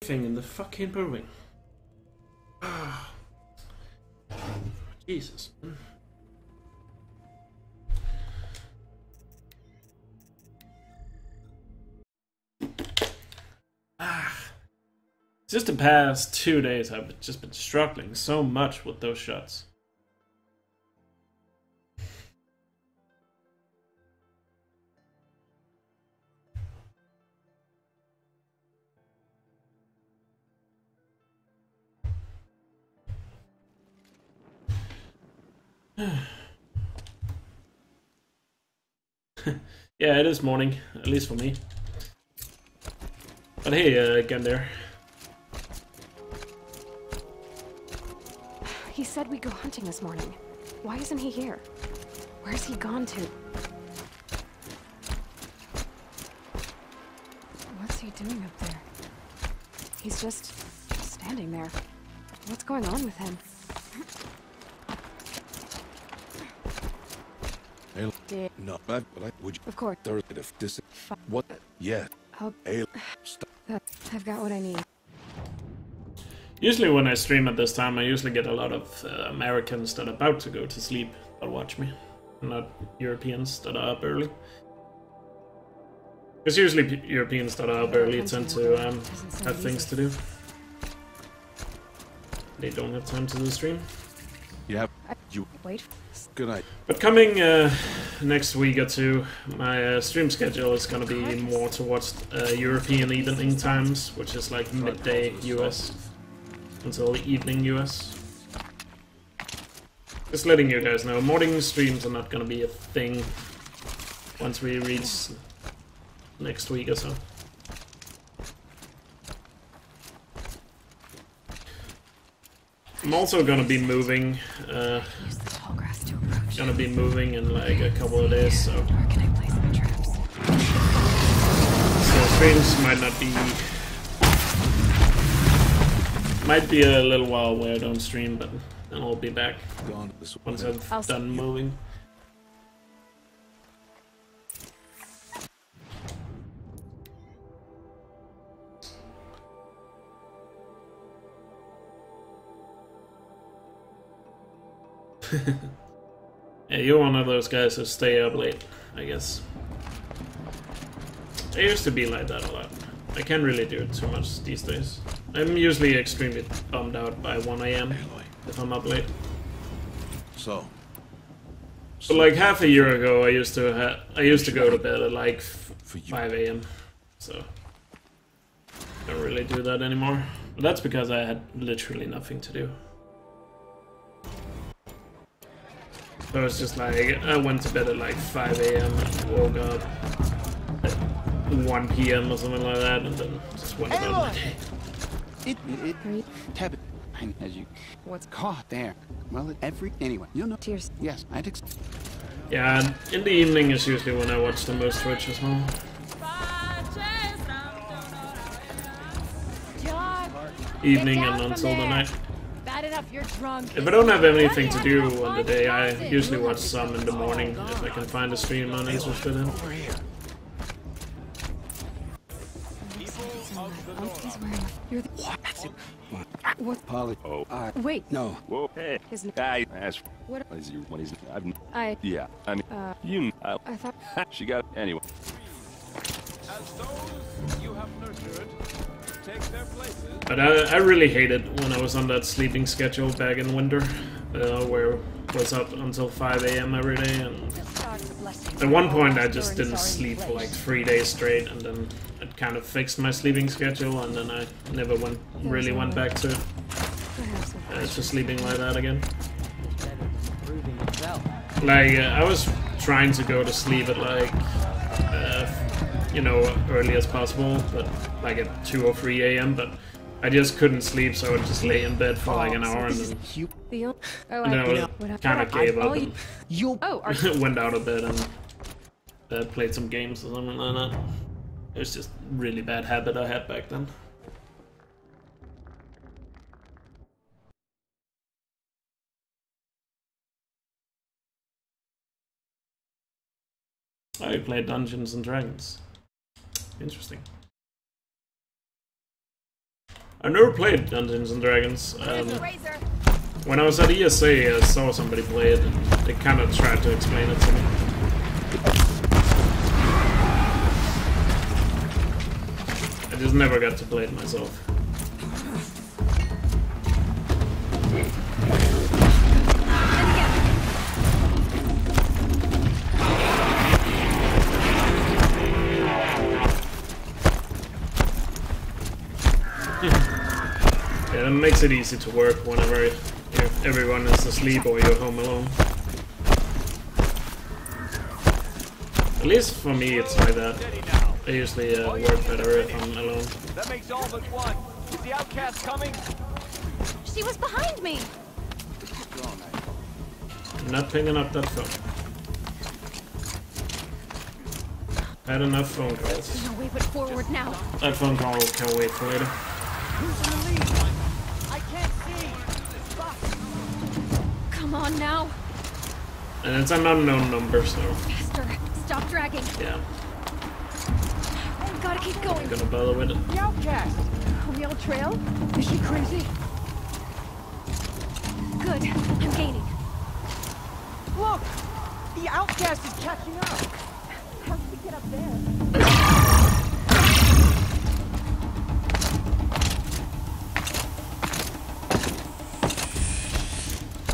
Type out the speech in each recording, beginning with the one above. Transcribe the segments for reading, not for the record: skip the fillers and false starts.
Thing in the fucking building. Jesus. Just the past 2 days, I've just been struggling so much with those shots. Yeah, it is morning, at least for me. But hey, again there. He said we go hunting this morning. Why isn't he here? Where's he gone to? What's he doing up there? He's just standing there. What's going on with him? No, but I would. Of course. If this. What? Yeah. I've got what I need. Usually when I stream at this time, I usually get a lot of Americans that are about to go to sleep that watch me, not Europeans that are up early. Because usually Europeans that are up early tend to have things to do. They don't have time to do the stream. Yeah. You. Wait. Good night. But coming next week or two, my stream schedule is gonna be more towards European evening times, which is like midday US until evening US. Just letting you guys know, morning streams are not gonna be a thing once we reach next week or so. I'm also gonna be moving. Gonna be moving in like a couple of days, so streams might be a little while where I don't stream, but then I'll be back once I've done moving. Yeah, you're one of those guys who stay up late, I guess. I used to be like that a lot. I can't really do it too much these days. I'm usually extremely bummed out by 1 AM if I'm up late. So like half a year ago, I used to go to bed at like 5 AM. So I don't really do that anymore. But that's because I had literally nothing to do. So it's just like, I went to bed at like 5 AM and woke up at 1 PM or something like that, and then just went about my day. As you, what's caught there? Well, anyway, you know. Tears. Yes, Yeah, in the evening is usually when I watch the most Twitch as well. Evening and until the night. If I don't have anything to do on the day, I usually watch some in the morning if I can find a stream I'm interested in. What? Polly. Oh. Wait. No. Whoa. Hey. His I asked. What? What is you? What is? Yeah. I mean. You. I thought. She got anyway. As those you have nurtured take their places. But I really hated when I was on that sleeping schedule back in winter, where I was up until 5 AM every day, and at one point I just didn't sleep for like 3 days straight, and then it kind of fixed my sleeping schedule, and then I never really went back to it. Just sleeping like that again. Like, I was trying to go to sleep at like, you know, early as possible, but like at 2 or 3 AM, but I just couldn't sleep, so I would just lay in bed for like an hour, and then I kind of gave up and went out of bed and played some games or something like that. It was just a really bad habit I had back then. I played Dungeons and Dragons. Interesting. I never played Dungeons and Dragons. When I was at ESA, I saw somebody play it, and they kind of tried to explain it to me. I just never got to play it myself. Yeah, that makes it easy to work whenever everyone is asleep or you're home alone. At least for me, it's like that. I usually work better if I'm alone. That makes all but one. Is the outcast coming? She was behind me! I'm not picking up that phone. Had enough phone calls. No way but forward now. That phone call can wait for later. Who's in the lead? I can't see. Come on now. And it's an unknown number, so Faster. Stop dragging. yeah, We gotta keep going. I'm gonna bother with it. The outcast. On the old trail? Is she crazy? Good. I'm gaining. Look! The outcast is catching up. How did we get up there?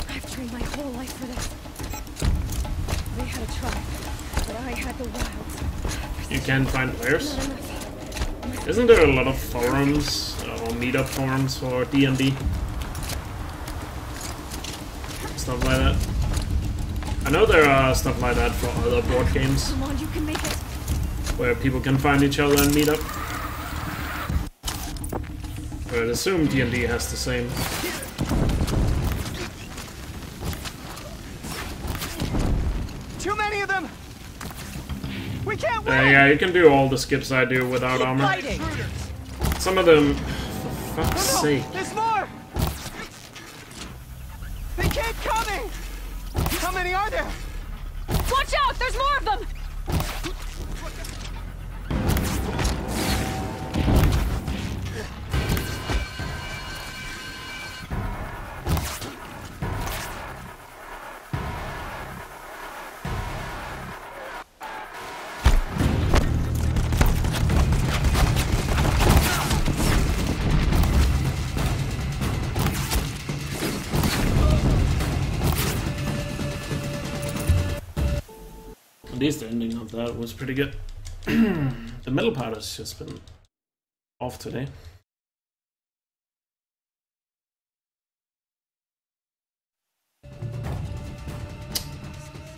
I've trained my whole life for this. They had a tribe, but I had the wilds. You can find players. Not enough. Isn't there a lot of forums or meetup forums for D&D? Stuff like that. I know there are stuff like that for other board games, Come on, you can make it. where people can find each other and meet up. But I'd assume D&D has the same. Too many of them! We can't win! Yeah, you can do all the skips I do without Keep armor. fighting! Some of them, for fuck's sake. There's more! They keep coming! How many are there? Watch out! There's more of them! At least the ending of that was pretty good. The middle part has just been off today.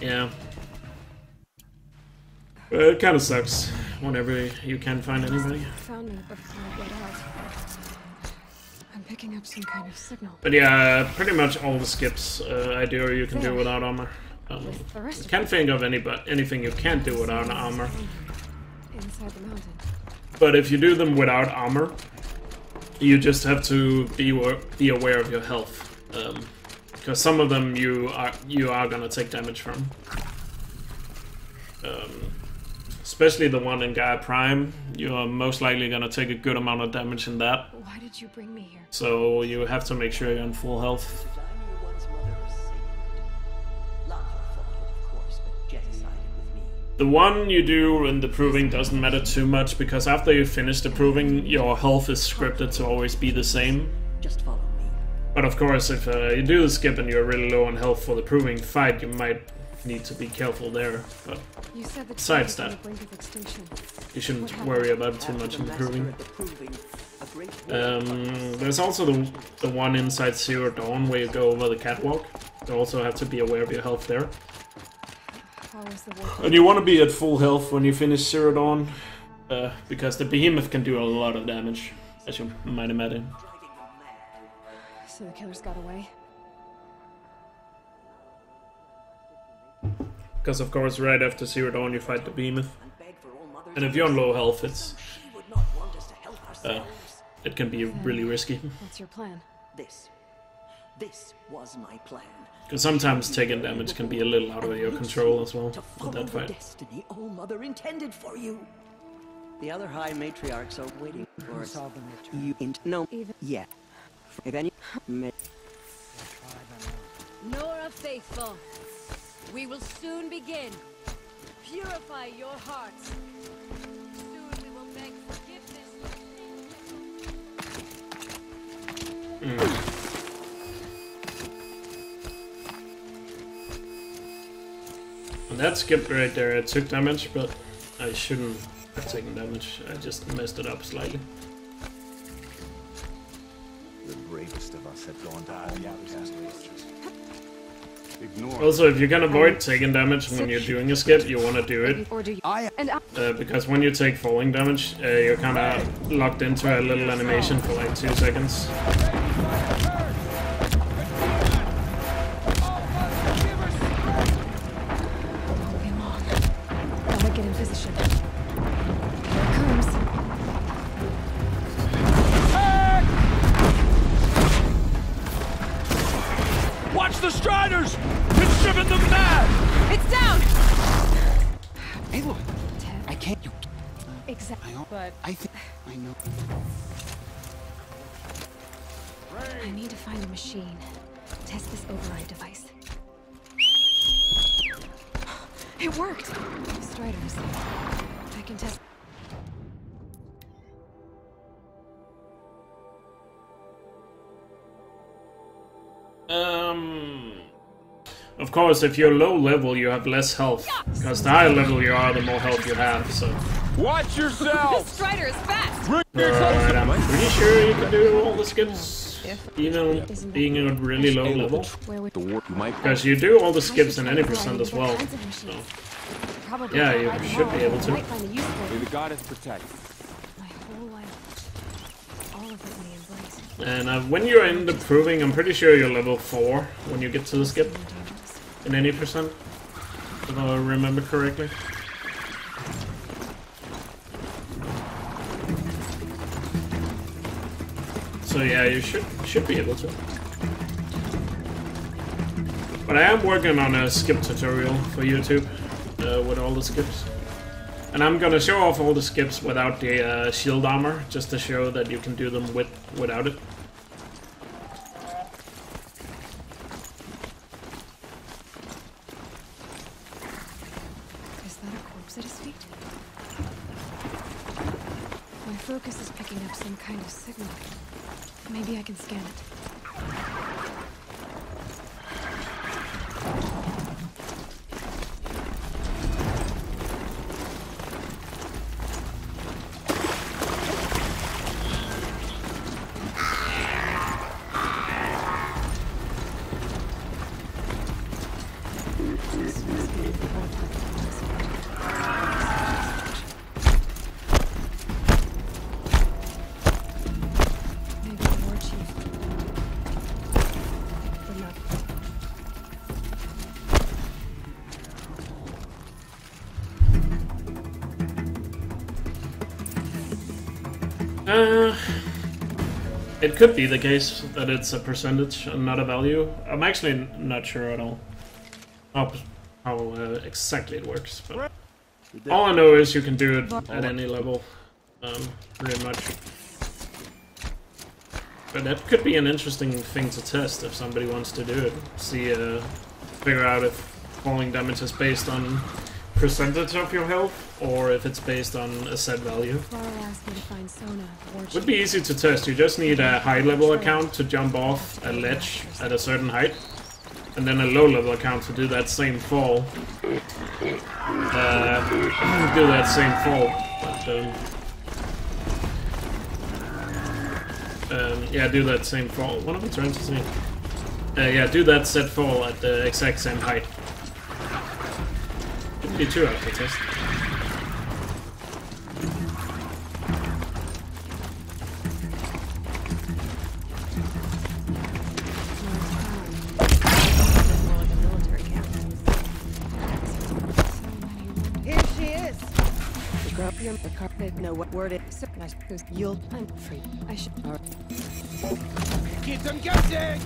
Yeah. Well, it kind of sucks whenever you can't find anybody. Found me before I get out. I'm picking up some kind of signal. But yeah, pretty much all the skips I do you can do without armor. The rest of Can't think of anything you can't do without armor. inside the mountain. But if you do them without armor, you just have to be aware of your health, because some of them you are gonna take damage from. Especially the one in Gaia Prime, you are most likely gonna take a good amount of damage in that. Why did you bring me here? So you have to make sure you're in full health. The one you do in the proving doesn't matter too much, because after you finish the proving, your health is scripted to always be the same. Just follow me. But of course, if you do the skip and you're really low on health for the proving fight, you might need to be careful there. But You said the besides tribe was on that, the brink of extinction. you shouldn't worry about it too much in the proving. There's also the one inside Zero Dawn where you go over the catwalk. You also have to be aware of your health there. How was the war? And you want to be at full health when you finish Zero Dawn, because the behemoth can do a lot of damage, as you might imagine. So the killers got away? Because of course right after Zero Dawn you fight the behemoth. And if you're on low health, it can be really risky. What's your plan? This was my plan. Because sometimes taking damage can be a little out of your control as well To with follow that the fight. destiny All Mother intended for you. The other high matriarchs are waiting for us. Solve the matrix. You ain't no Even yet. If any, Nora faithful, we will soon begin. Purify your hearts. Soon we will beg forgiveness. And that skip right there, I took damage, but I shouldn't have taken damage. I just messed it up slightly. The bravest of us have gone down the outcast races. Ignore. Also, if you can avoid taking damage when you're doing a skip, you want to do it. or do you? I Because when you take falling damage, you're kind of locked into a little animation for like 2 seconds. Come on. Gotta get in position. Here it comes. Watch the Striders! It's driven them mad! It's down! hey look, Ted. I can't. You, Exactly. But I think I know. I need to find a machine. Test this override device. It worked! Striders. I can test. Of course, if you're low level, you have less health. Because the higher level you are, the more health you have, so... Watch yourself! Strider is fast! But I'm pretty sure you can do all the skips, even being at really low level. Where would The warp you might. Because you do all the skips in any percent as well. So, Probably yeah, can't you ride them should all. be able to. Might find a use for May it. the goddess protect. My whole life. All of it we embrace. and when you're in the proving, I'm pretty sure you're level 4 when you get to the skip. More dangerous. In any percent, if I remember correctly. So yeah, you should be able to. But I am working on a skip tutorial for YouTube with all the skips. And I'm gonna show off all the skips without the shield armor, just to show that you can do them without it. Is that a corpse at his feet? My focus is picking up some kind of signal. Maybe I can scan it. Maybe the war chief. But not. It could be the case that it's a percentage and not a value. I'm actually not sure at all how exactly it works, but all I know is you can do it at any level, pretty much. But that could be an interesting thing to test if somebody wants to do it. See, figure out if falling damage is based on percentage of your health, or if it's based on a set value. Laurel asked me to find Sona. War Would be easy to test. You just need a high level account to jump off a ledge at a certain height, and then a low level account to do that same fall. Do that same fall. But, yeah, do that same fall. What am I trying to say? Yeah, do that set fall at the exact same height. Wouldn't be too hard to test. Here she is. The carpet know what word it is. You'll I'm free. I should. Keep them guessing!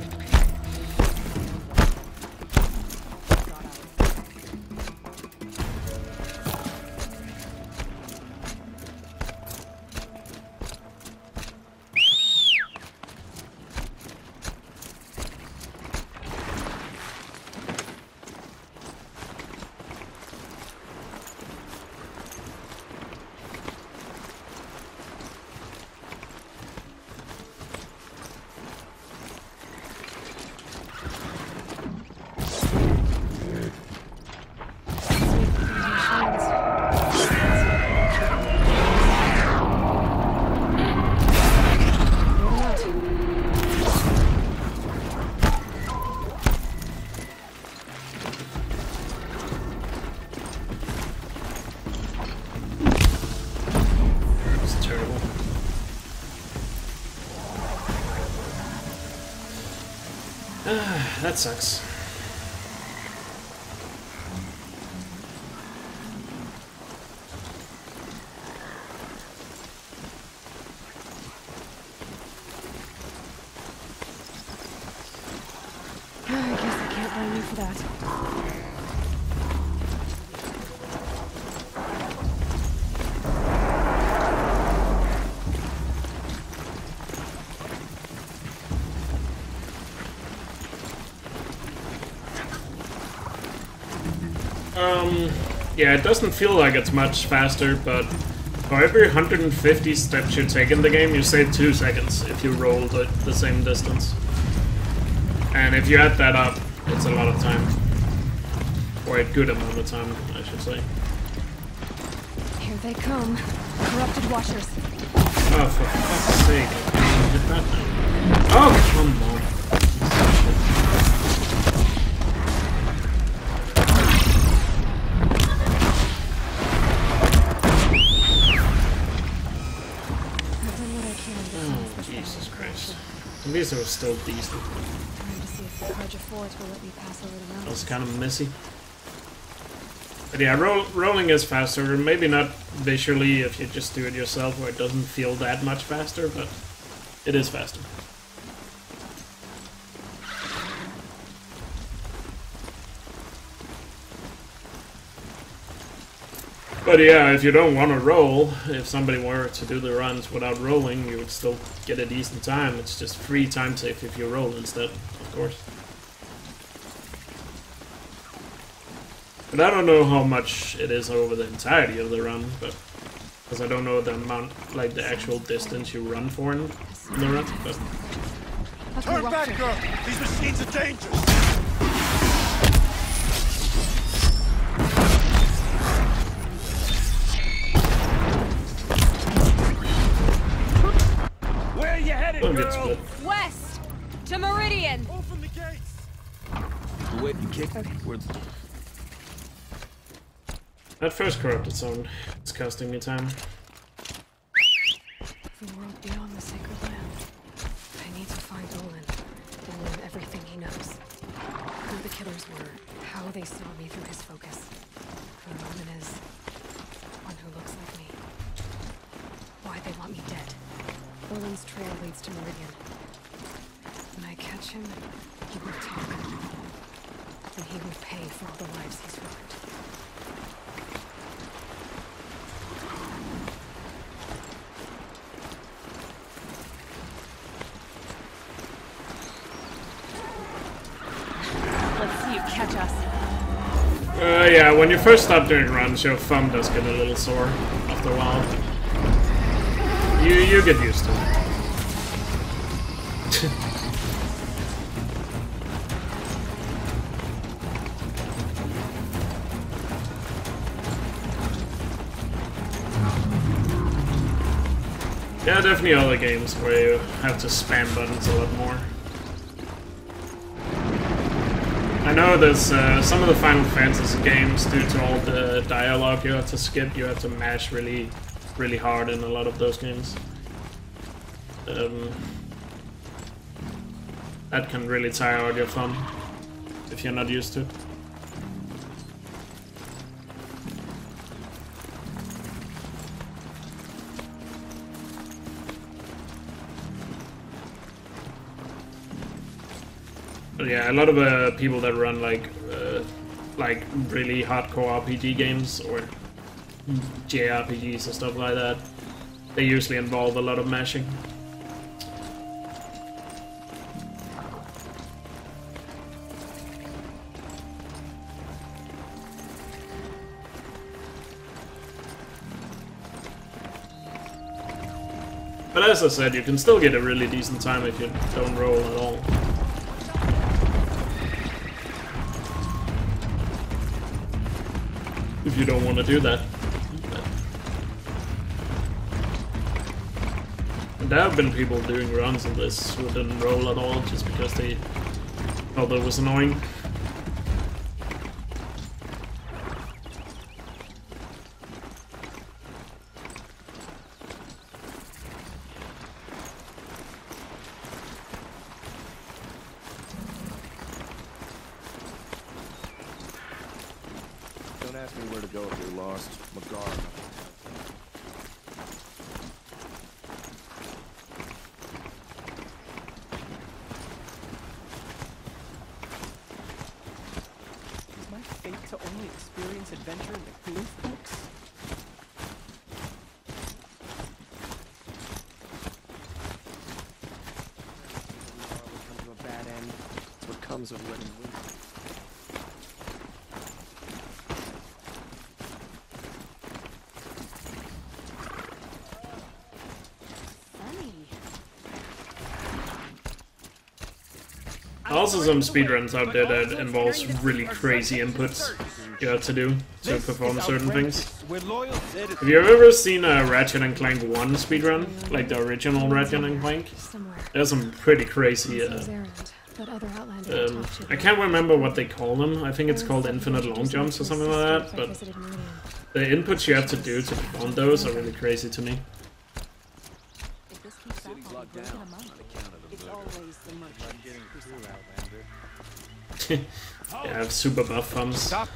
That sucks. I guess I can't blame you for that. Yeah, it doesn't feel like it's much faster, but for every 150 steps you take in the game, you save 2 seconds if you roll the same distance. And if you add that up, it's a lot of time. Or a good amount of time, I should say. Here they come. Corrupted Watchers. Oh, for fuck's sake. Hit that now. Oh, come on. Jesus Christ. At least it was still decent. Trying to see if the Carja Forts will let me pass over the That mountains. was kind of messy. But yeah, rolling is faster. Maybe not visually if you just do it yourself, where it doesn't feel that much faster, but it is faster. But yeah, if you don't want to roll, if somebody were to do the runs without rolling, you would still get a decent time. It's just free time save if you roll instead, of course. But I don't know how much it is over the entirety of the run, but because I don't know the amount, like the actual distance you run for in the run. But Okay, Watcher. girl! These machines are dangerous! Where are you headed, don't get girl? split. West to Meridian. Open the gates! The way you kick, we're That first corrupted zone, it's costing me time. The world beyond the sacred land. I need to find Olin and learn everything he knows. Who the killers were, how they saw me through his focus. Who Roman is, one who looks like me. Why they want me dead. Olin's trail leads to Meridian. When I catch him, he will talk. And he will pay for all the lives he's ruined. Let's see you catch us. Yeah, when you first start doing runs, your thumb does get a little sore after a while. You get used to it. Yeah, definitely other games where you have to spam buttons a lot more. I know there's some of the Final Fantasy games, due to all the dialogue you have to skip, you have to mash really hard in a lot of those games. That can really tire out your thumb if you're not used to it. But yeah, a lot of people that run like really hardcore RPG games or JRPGs and stuff like that, they usually involve a lot of mashing. But as I said, you can still get a really decent time if you don't roll at all. If you don't want to do that. And there have been people doing runs of this who didn't roll at all just because they thought that was annoying. ask me where to go if you're lost. McGar. Is my fate to only experience adventure in the Kloof books? Come to a bad end. That's what comes of letting loose. Also some speedruns out there that involves really crazy inputs you have to do to perform certain things. Have you ever seen a Ratchet and Clank 1 speedrun? Like the original Ratchet and Clank? There's some pretty crazy... I can't remember what they call them. I think it's called infinite long jumps or something like that, but the inputs you have to do to perform those are really crazy to me. Yeah, I have super buff thumbs. Stop.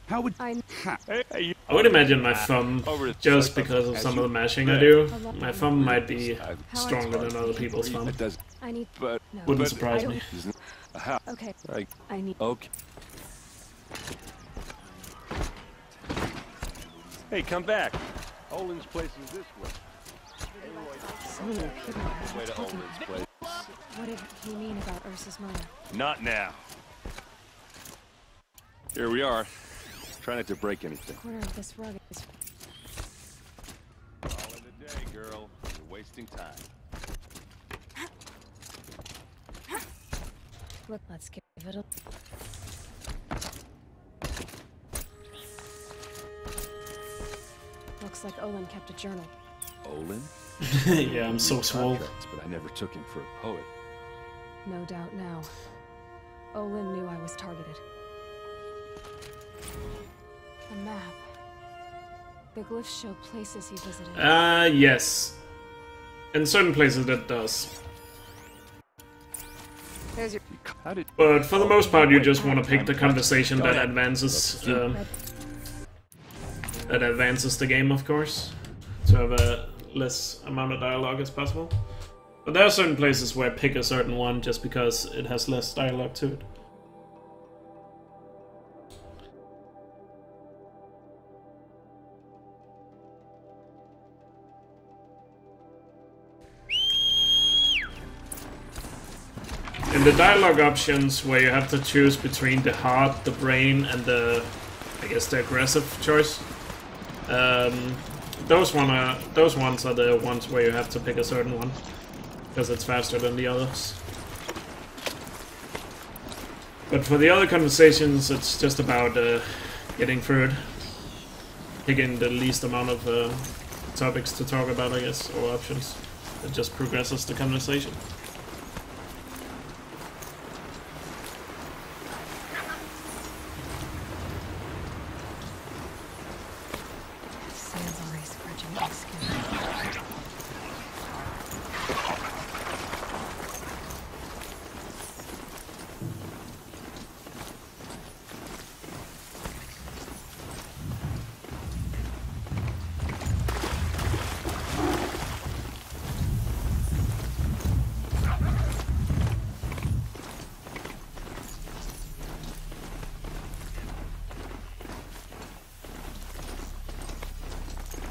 How would Hey, you I would imagine my thumb, just because of some of the mashing I do, my thumb might be stronger than other people's thumb. It does, I need. but Wouldn't surprise me. how? Okay. Like, I need. okay. Hey, come back. Olin's place is this way. So many people are Way to talking. Olin's place. What did he mean about Ursa's mother? Not now. Here we are. Try not to break anything. Corner of this rug is. All in the day, girl. You're wasting time. Look, let's give it a. Looks like Olin kept a journal. Olin? Yeah, I'm so swole. Contracts, but I never took him for a poet. No doubt now. Olin knew I was targeted. A map. The glyphs show places he visited. Yes. In certain places it does. There's your. How did... But for the most part, you just want to pick the conversation that advances the game, of course, to have a less amount of dialogue as possible. But there are certain places where I pick a certain one just because it has less dialogue to it. In the dialogue options, where you have to choose between the heart, the brain, and the, I guess, the aggressive choice, those ones are the ones where you have to pick a certain one, because it's faster than the others. But for the other conversations, it's just about getting through it, picking the least amount of topics to talk about, I guess, or options. It just progresses the conversation. Sand's already scratching my skin.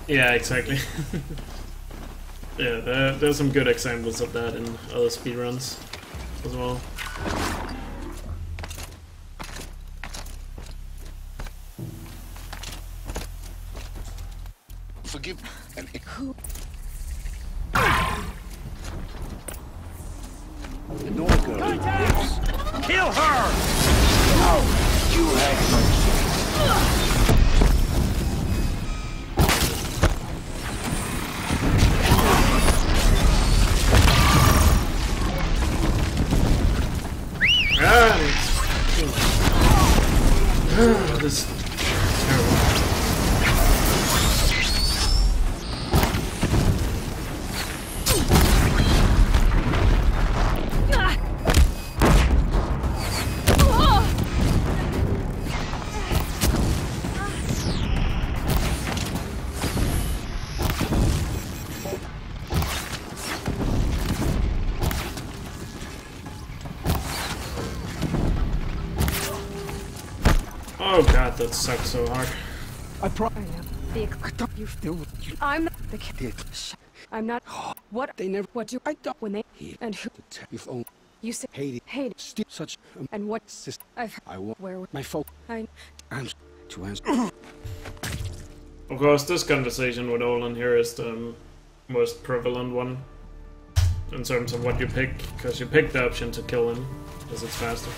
Yeah, exactly. Yeah, there's some good examples of that in other speedruns as well. forgive and Who? The door goes. Kill her! You have mercy. This is terrible. Oh god, that sucks so hard. I know. The I thought you do. I'm not the kid. I'm not. What? They never. What do I don't? When they He and who? You've only You say hated steal such and what? sister. I've I want where my folk. I I'm to answer. Of course, this conversation with Olin here is the most prevalent one in terms of what you pick, because you pick the option to kill him, because it's faster.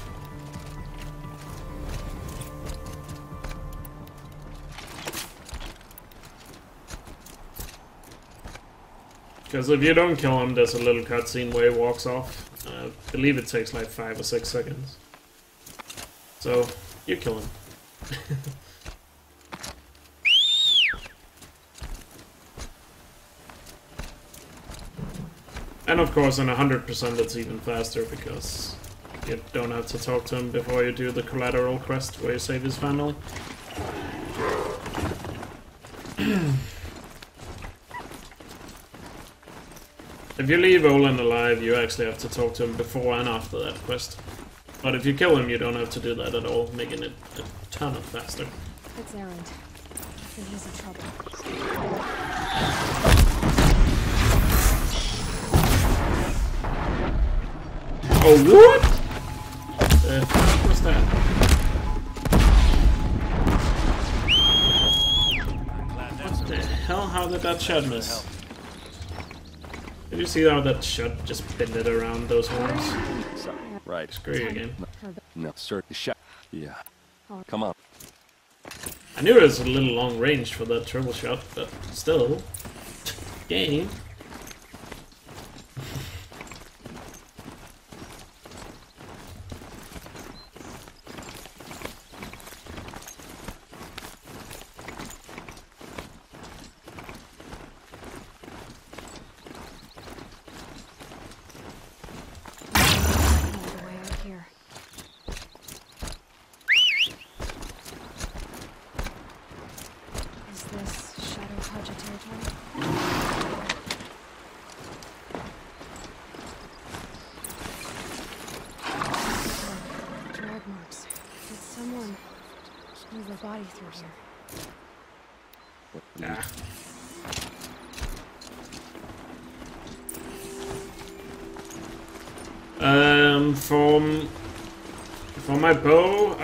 Because if you don't kill him, there's a little cutscene where he walks off. I believe it takes like 5 or 6 seconds. So, you kill him. And of course, in 100% it's even faster, because you don't have to talk to him before you do the collateral quest where you save his family. If you leave Olin alive, you actually have to talk to him before and after that quest. But if you kill him, you don't have to do that at all, making it a ton of faster. It's Erend. And he's in trouble. Oh, what? What's that? What the hell? How did that shot miss? Did you see how that shot just bended around those horns? So, right. Screw you again. No, sir. The shot. Yeah. Come on. I knew it was a little long range for that triple shot, but still. Game. Way out here. Is this Shadow Project territory? Drag marks. Did someone move a body through here? Yeah. For my bow,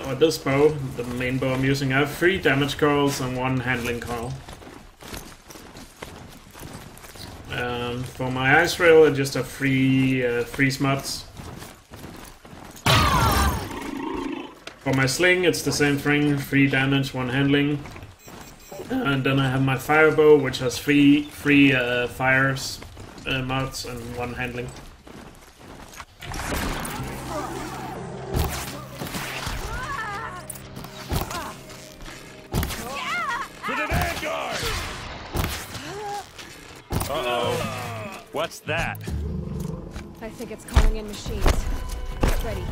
or this bow, the main bow I'm using, I have 3 damage coils and 1 handling coil. For my ice rail, I just have 3 freeze mods. For my sling, it's the same thing, 3 damage, 1 handling. And then I have my fire bow, which has 3 fires mods and 1 handling. Uh-oh. What's that? I think it's calling in machines. Get ready.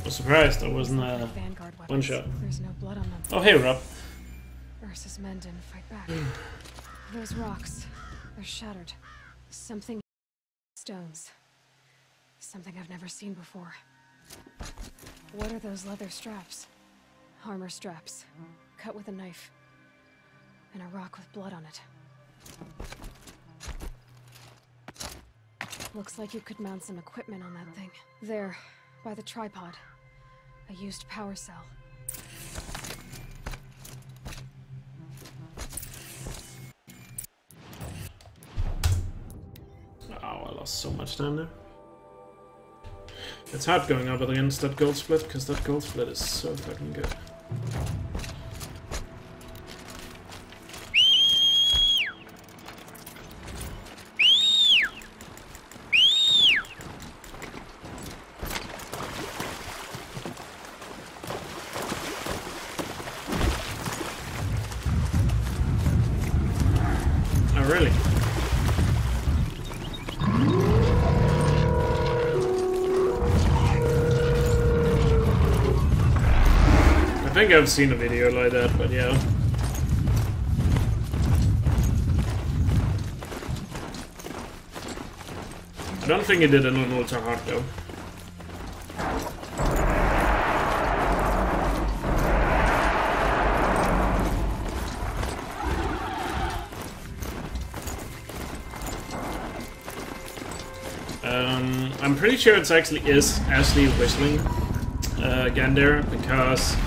Surprised I wasn't Vanguard weapons. one shot. There's no blood on them. Oh, hey, Rob. Ursa's men didn't fight back. Those rocks, they're shattered. Something... stones. Something I've never seen before. What are those leather straps? Armor straps. Cut with a knife. And a rock with blood on it. Looks like you could mount some equipment on that thing. There, by the tripod. A used power cell. Oh, I lost so much time there. It's hard going up against that gold split, because that gold split is so fucking good. really? I think I've seen a video like that, but yeah. I don't think he did it on ultra hard though. I'm pretty sure it's actually whistling again there, because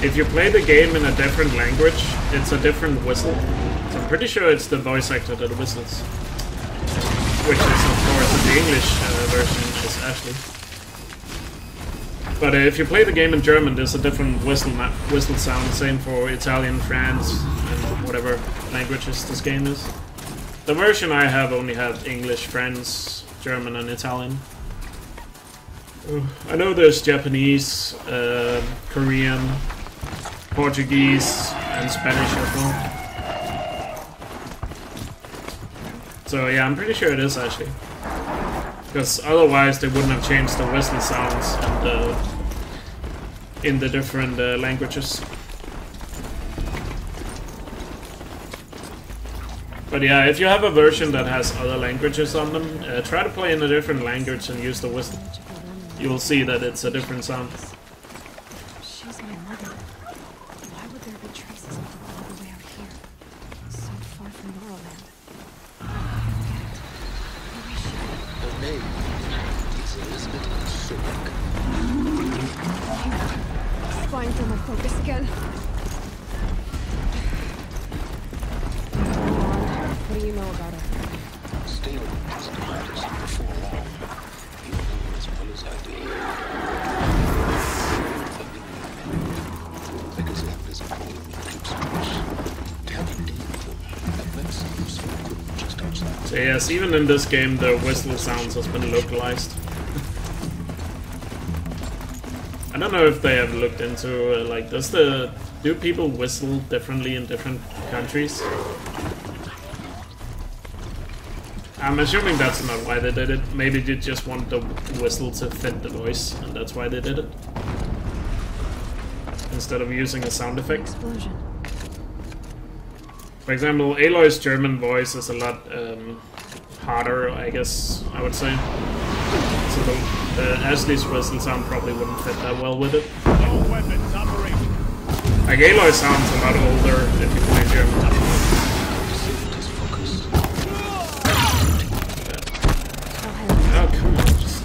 if you play the game in a different language, it's a different whistle. So I'm pretty sure it's the voice actor that whistles, which is of course in the English version is Ashley. But if you play the game in German, there's a different whistle sound. Same for Italian, France, and whatever languages this game is. The version I have only had English, French, German, and Italian. I know there's Japanese, Korean, Portuguese, and Spanish as well. So yeah, I'm pretty sure it is actually. Because otherwise they wouldn't have changed the whistle sounds and, in the different languages. But yeah, if you have a version that has other languages on them, try to play in a different language and use the whistle. You will see that it's a different sound. She's my mother. Why would there be traces of her all the way out here? So far from Norland. Her name is Elizabeth Sork. Spying for my focus again. What do you know about her? Stay with us before long. You know her as well as I do. Because that is all keeps fresh. Talented evil. That makes sense for just outside. So yes, even in this game the whistle sounds has been localized. I don't know if they have looked into like do people whistle differently in different countries? I'm assuming that's not why they did it. Maybe they just want the whistle to fit the voice, and that's why they did it. Instead of using a sound effect. Explosion. For example, Aloy's German voice is a lot harder, I guess I would say. So the Ashley's whistle sound probably wouldn't fit that well with it. All weapons operating. Like Aloy sounds a lot older if you play German. Oh, come on, just...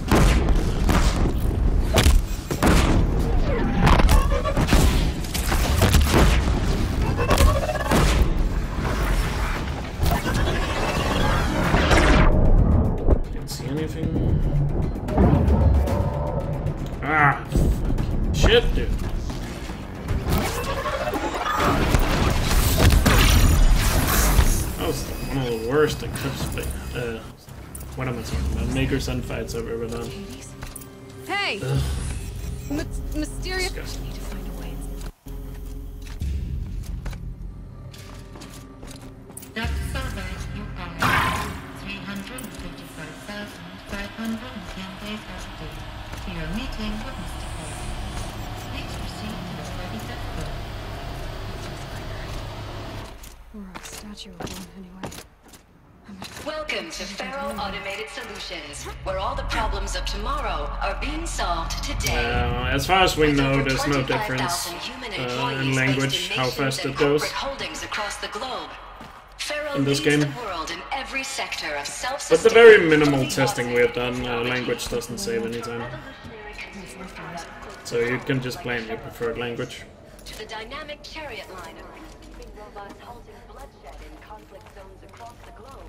Can't see anything. Ah, fuck. Shit, dude. That was one of the worst eclipse what am I talking about? Makers and fights I've ever done. Hey! Mysterious. Disgusting. Need to find a way. Dr. Silver, you are 355,510 days overdue to your meeting with Mr. Cole. Please proceed to the study floor. Or a statue of one, anyway. Welcome to Faro Automated Solutions, where all the problems of tomorrow are being solved today. As far as we know, there's no difference in language, how fast it goes in this game. But the very minimal testing we have done, language doesn't save any time. So you can just play in your preferred language. To the dynamic chariot line of peacekeeping robots halting bloodshed in conflict zones across the globe.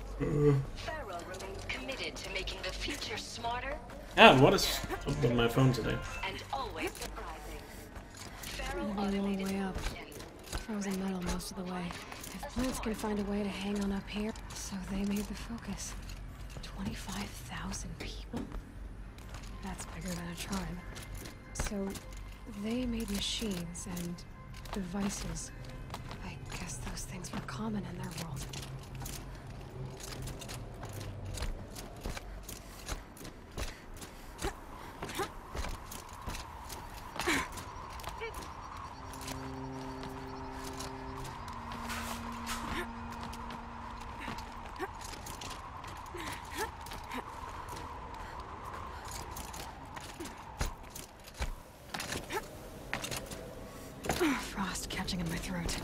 Faro remains committed to making the future smarter. Yeah, what is up with my phone today? And always surprising. Faro Maybe a long way up. Frozen metal most of the way. If plants can find a way to hang on up here, so they made the focus. 25,000 people? That's bigger than a tribe. So they made machines and devices. I guess those things were common in their world. blast catching in my throat.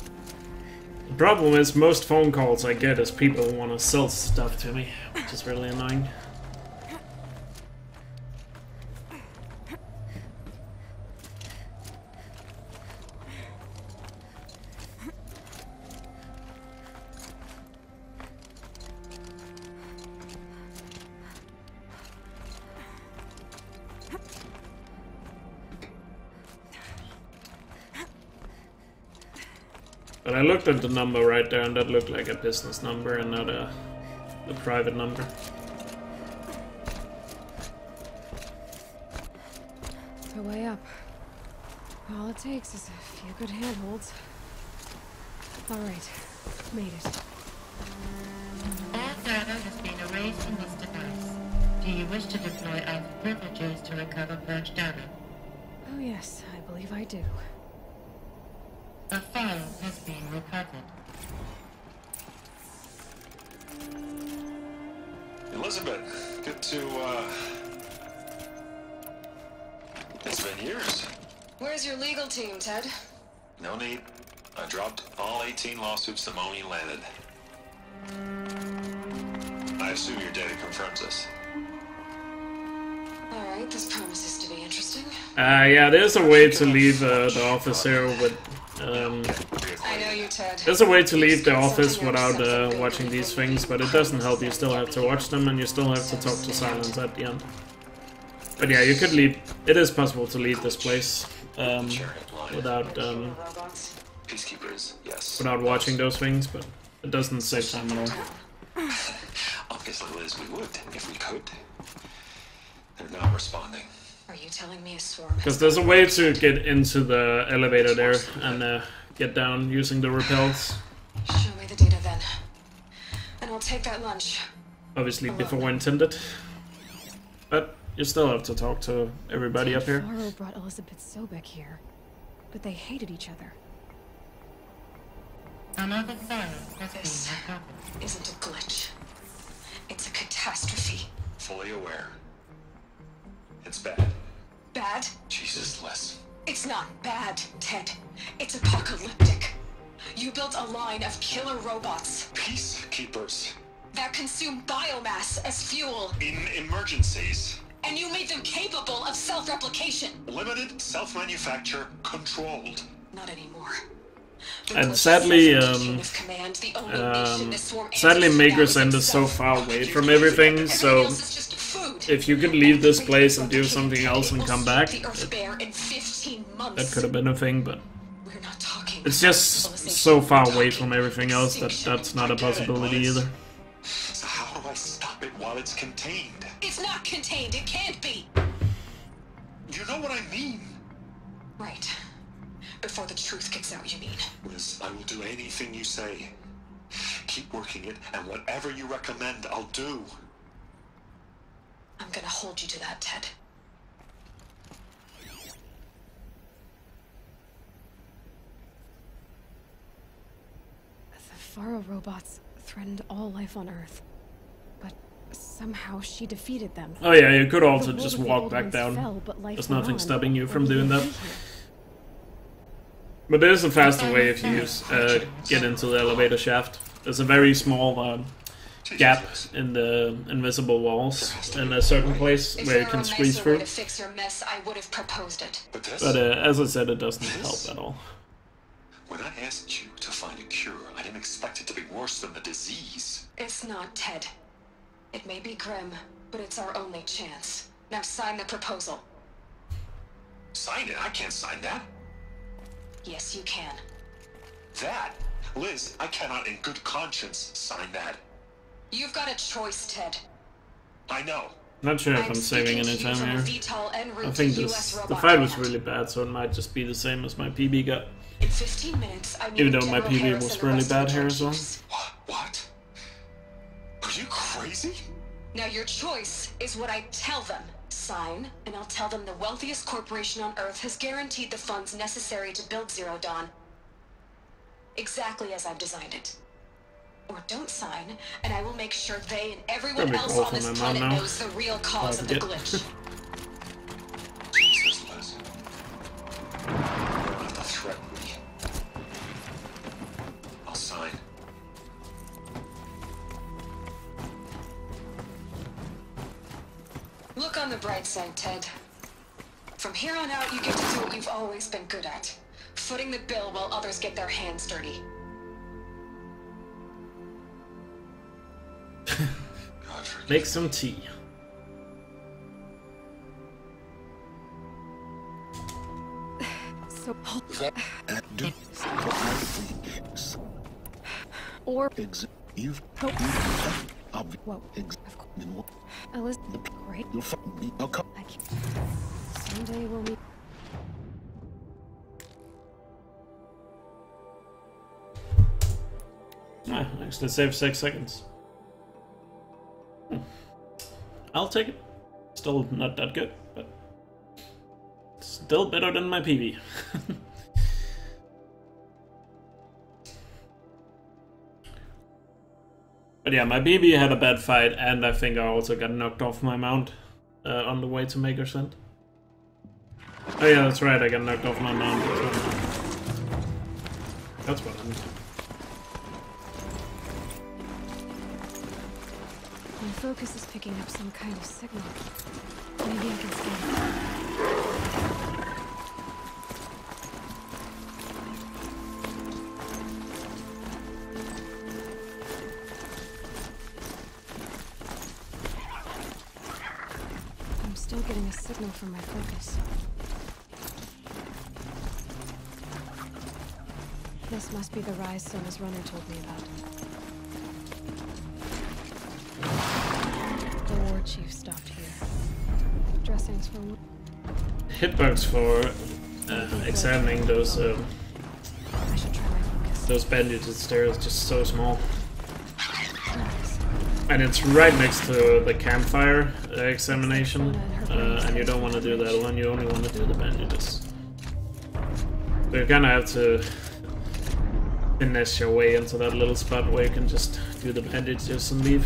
The problem is most phone calls I get is people who want to sell stuff to me, which is really annoying. But I looked at the number right there, and that looked like a business number and not a private number. The way up. All it takes is a few good handholds. Alright, made it. All data has been erased from this device. Do you wish to deploy Alpha privileges to recover purged data? Oh yes, I believe I do. A file has been recovered. Elizabeth, good to, It's been years. Where's your legal team, Ted? No need. I dropped all 18 lawsuits the moment you landed. I assume your data confirms this. Alright, this promises to be interesting. Yeah, there's a way to leave the office here with... I know you, Ted. There's a way to leave the office without watching these things, but it doesn't help. You still have to watch them, and you still have to talk to Silence at the end. But yeah, you could leave. It is possible to leave this place without Peacekeepers, yes. without watching those things, but it doesn't save time at all. Obviously, Liz, we would if we could. They're not responding. Are you telling me a swarm? Because there's a way to get into the elevator there and get down using the rappels. Show me the data then. And I'll take that lunch. Obviously before intended. But you still have to talk to everybody up here. Faro brought Elizabeth Sobek here, but they hated each other. Another file has This been recovered. isn't a glitch. It's a catastrophe. Fully aware. It's bad. Bad? Jesus, Liz. It's not bad, Ted. It's apocalyptic. You built a line of killer robots Peacekeepers. that consume biomass as fuel, In emergencies. and you made them capable of self-replication. Limited, self-manufacture, controlled. Not anymore. And sadly, sadly, Maker's End is so far away from everything, so if you could leave this place and do something else and come back, that could have been a thing, but it's just so far away from everything else that that's not a possibility either. So how do I stop it while it's contained? It's not contained. It can't be. You know what I mean? Right. Before the truth gets out, you mean? Liz, I will do anything you say. Keep working it, and whatever you recommend, I'll do. I'm gonna hold you to that, Ted. The Faro robots threatened all life on Earth, but somehow she defeated them. Oh yeah, you could also The just world of the walk old back ones down. fell, but life There's went nothing on. stopping you from What doing would that. we do here? But there's a faster way if you use, get into the elevator shaft. There's a very small gap in the invisible walls in a certain place where you can squeeze through. To fix your mess, I would have proposed it. But As I said, it doesn't help at all. when I asked you to find a cure, I didn't expect it to be worse than the disease. It's not, Ted. It may be grim, but it's our only chance. Now sign the proposal. Sign it? I can't sign that. Yes, you can. That? Liz, I cannot in good conscience sign that. You've got a choice, Ted. I know. Not sure if I'm saving any time here. I think the fight was really bad, so it might just be the same as my PB got. In 15 minutes, I need Even though my General PB Harris was and the really rest of bad the here as well. Junkies. What? Are you crazy? Now your choice is what I tell them. Sign, and I'll tell them the wealthiest corporation on Earth has guaranteed the funds necessary to build Zero Dawn. Exactly as I've designed it. Or don't sign, and I will make sure they and everyone Probably else call on from this my planet mom now. knows the real cause of the forget. glitch. Jesus, Liz. You don't have to threaten me. on the bright side, Ted. From here on out, you get to do what you've always been good at. Footing the bill while others get their hands dirty. Make some tea. So or you've whoa. Elizabeth, great. Someday we'll meet. Ah, actually saved 6 seconds. I'll take it. Still not that good, but still better than my PB. But yeah, my BB had a bad fight, and I think I also got knocked off my mount on the way to Maker's End. Oh yeah, that's right, I got knocked off my mount. That's what happened. My focus is picking up some kind of signal. Maybe I can scan it. I'm still getting a signal from my focus. This must be the rise Sona's runner told me about. The war chief stopped here. Dressings for Hitbugs for examining those bandages there is just so small. And it's right next to the campfire examination, and you don't want to do that one, you only want to do the bandages. So you kind of have to finesse your way into that little spot where you can just do the bandages and leave.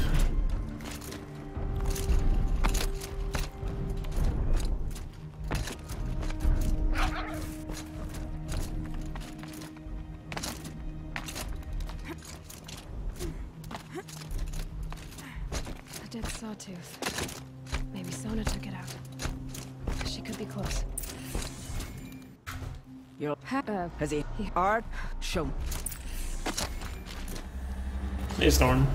a dead sawtooth. Maybe Sona took it out. She could be close. Yo, has he hard show? Hey, Storm.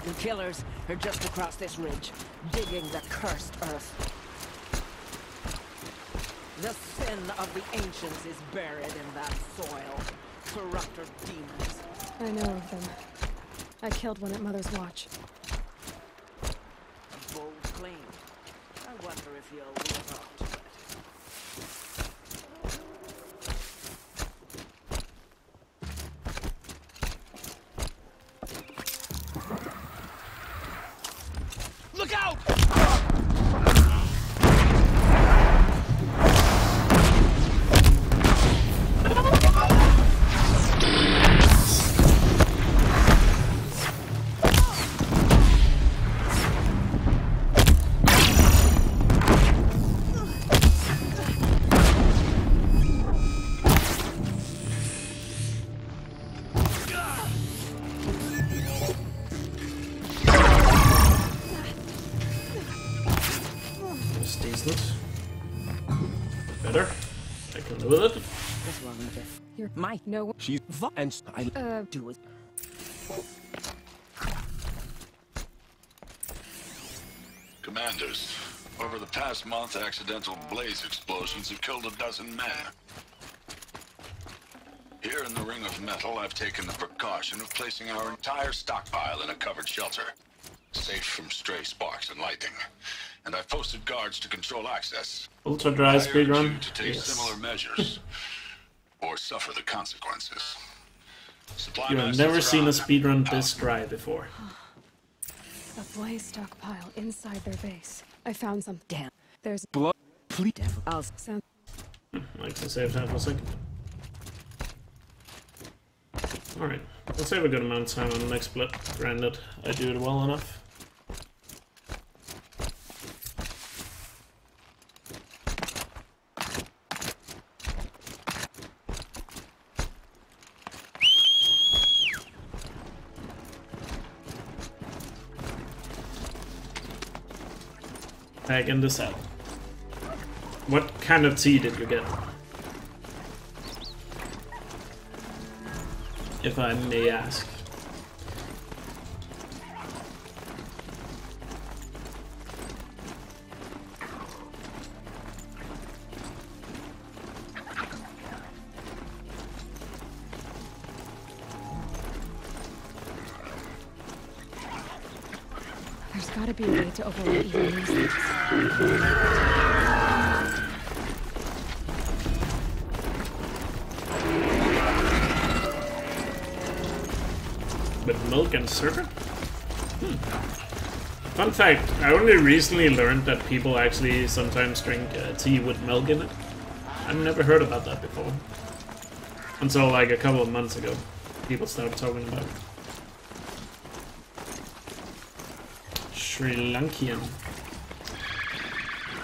The killers are just across this ridge, digging the cursed earth. The sin of the ancients is buried in that soil. Corrupter demons. I know of them. I killed one at Mother's Watch. A bold claim. I wonder if you'll live up to it. Look out! Better. I can live with it. What's wrong with it? You're my no. She's and I do it. Commanders, over the past month, accidental blaze explosions have killed 12 men. Here in the Ring of Metal, I've taken the precaution of placing our entire stockpile in a covered shelter, safe from stray sparks and lightning. And I've posted guards to control access. Ultra dry speedrun. To take similar measures, or suffer the consequences. Supply You have never seen a speedrun this dry before. A blaze stockpile inside their base. I found some. Damn. There's blood. Please, I'll sound. Like to save time for a second. Alright, let's save a good amount of time on the next split. Granted, I do it well enough. back in the saddle. What kind of tea did you get? If I may ask. There's gotta be a way to override even these things. With milk and sugar? Fun fact, I only recently learned that people actually sometimes drink tea with milk in it. I've never heard about that before. Until like a couple of months ago. People started talking about it. Sri Lankan.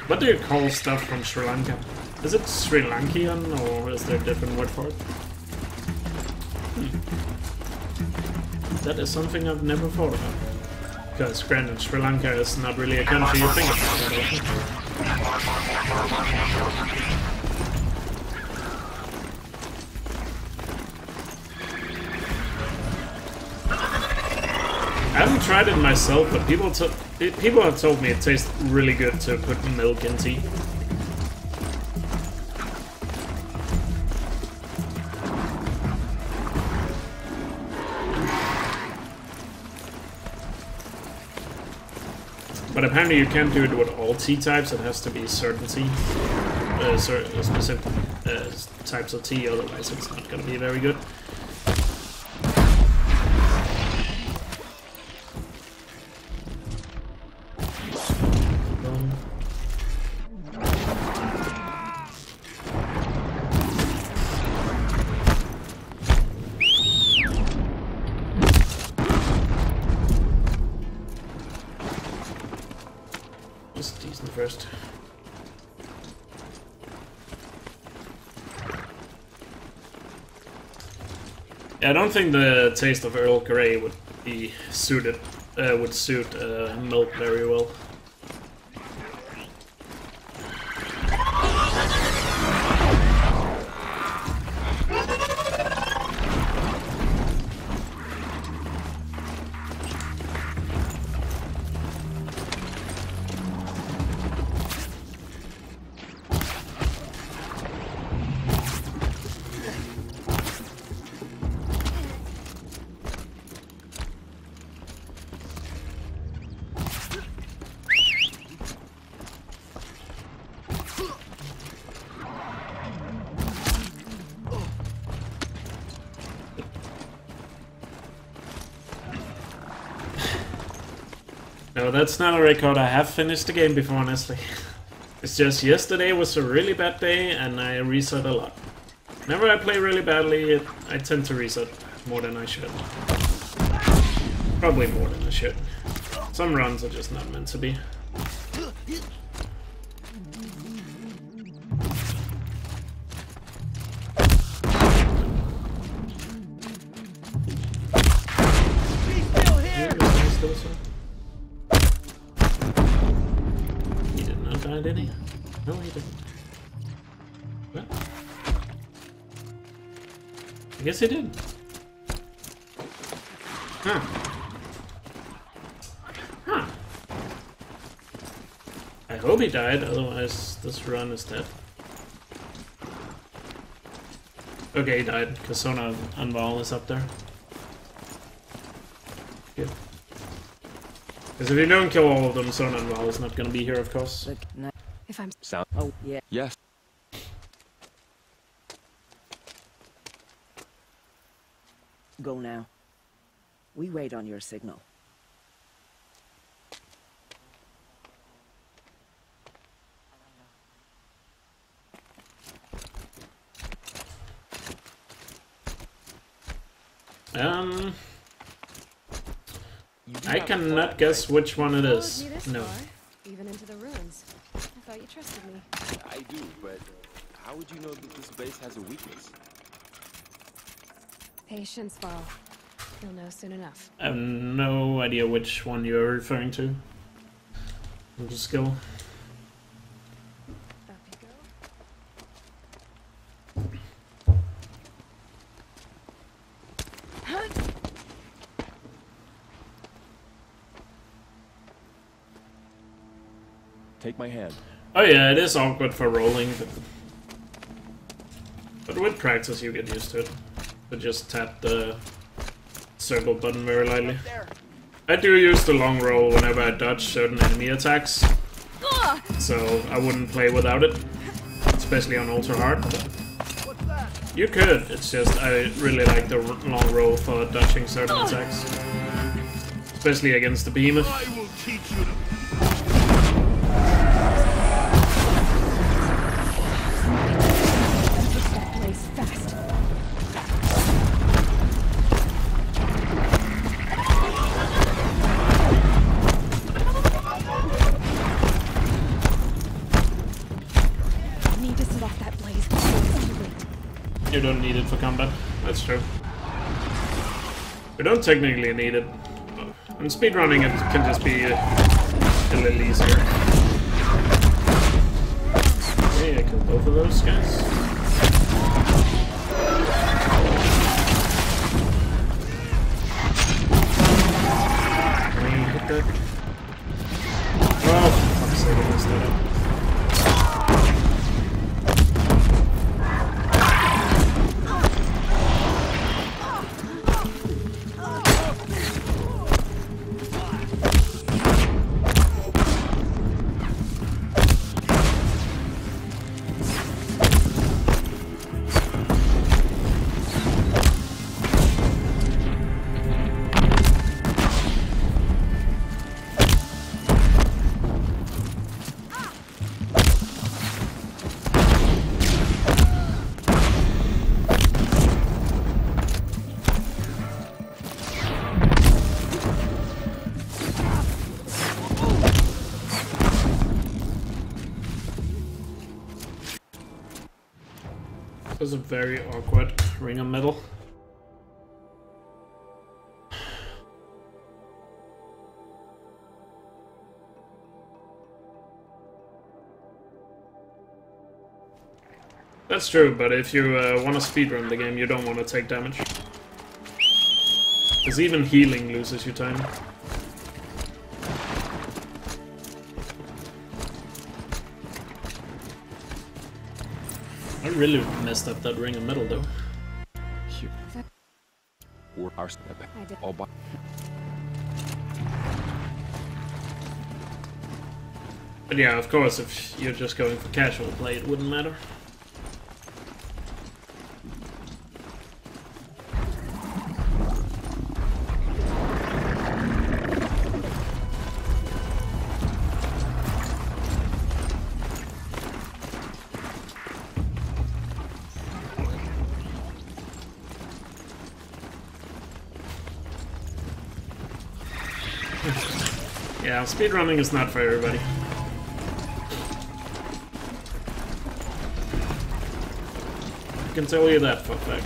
What do you call stuff from Sri Lanka? Is it Sri Lankan or is there a different word for it? That is something I've never thought about. Because granted, Sri Lanka is not really a country you think about that often. I haven't tried it myself, but people have told me it tastes really good to put milk in tea. But apparently you can't do it with all tea types, it has to be certain tea. Specific types of tea, otherwise it's not gonna be very good. First. Yeah, I don't think the taste of Earl Grey would be suited, would suit milk very well. No, that's not a record. I have finished the game before, honestly. It's just yesterday was a really bad day and I reset a lot. Whenever I play really badly, I tend to reset more than I should. Probably more than I should. Some runs are just not meant to be. Did he? No, he didn't. What? I guess he did. Huh. Huh. I hope he died, otherwise this run is dead. Okay, he died, because Sona and Val is up there. Good. Because if you don't kill all of them, Sona and Val is not gonna be here, of course. If I'm sound. Oh, yeah. Yes. Go now. We wait on your signal. I cannot guess which one it is. No. Even into the ruins. I thought you trusted me. I do, but how would you know that this base has a weakness? Patience, Val. You'll know soon enough. I have no idea which one you're referring to. I'm just go. Take my hand. Oh yeah, it is awkward for rolling, but with practice you get used to it. But just tap the circle button very lightly. I do use the long roll whenever I dodge certain enemy attacks, so I wouldn't play without it, especially on ultra hard. You could, it's just I really like the long roll for dodging certain attacks, especially against the behemoth. I will teach you to... You don't need it for combat. That's true. You don't technically need it. In speedrunning it can just be a little easier. Okay, I killed both of those guys. Hit that. Oh, for fuck's sake, I messed that up. It was a very awkward ring of metal. That's true, but if you want to speedrun the game, you don't want to take damage. Because even healing loses you time. I really messed up that ring of metal, though. Or our step all by. But yeah, of course, if you're just going for casual play, it wouldn't matter. Yeah, speedrunning is not for everybody. I can tell you that for a fact.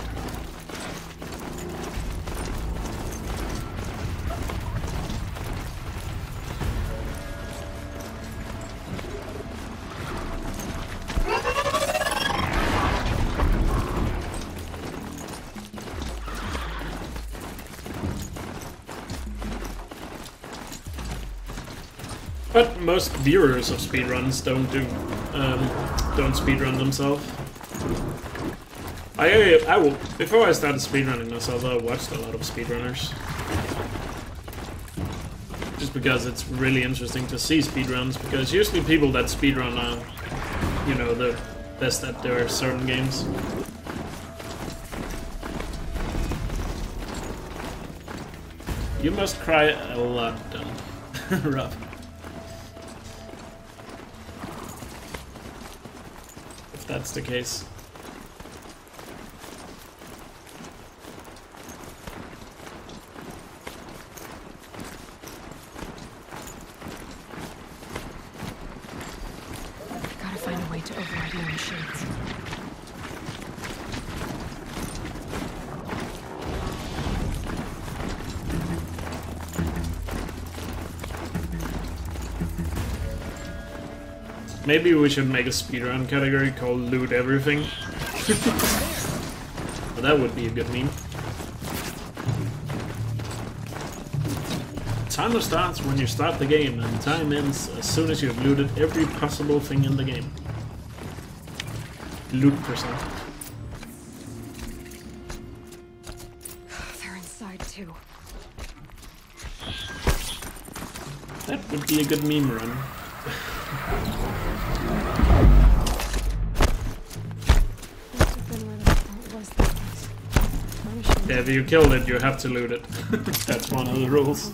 But most viewers of speedruns don't speedrun themselves. I will, before I started speedrunning myself, I watched a lot of speedrunners. Just because it's really interesting to see speedruns, because usually people that speedrun are, you know, the best at their certain games. You must cry a lot, Rob. If that's the case. Gotta find a way to override my machines. Maybe we should make a speedrun category called Loot Everything. Well, that would be a good meme. timer starts when you start the game, and time ends as soon as you have looted every possible thing in the game. Loot percent. They're inside too. That would be a good meme run. Yeah, if you killed it, you have to loot it. That's one of the rules.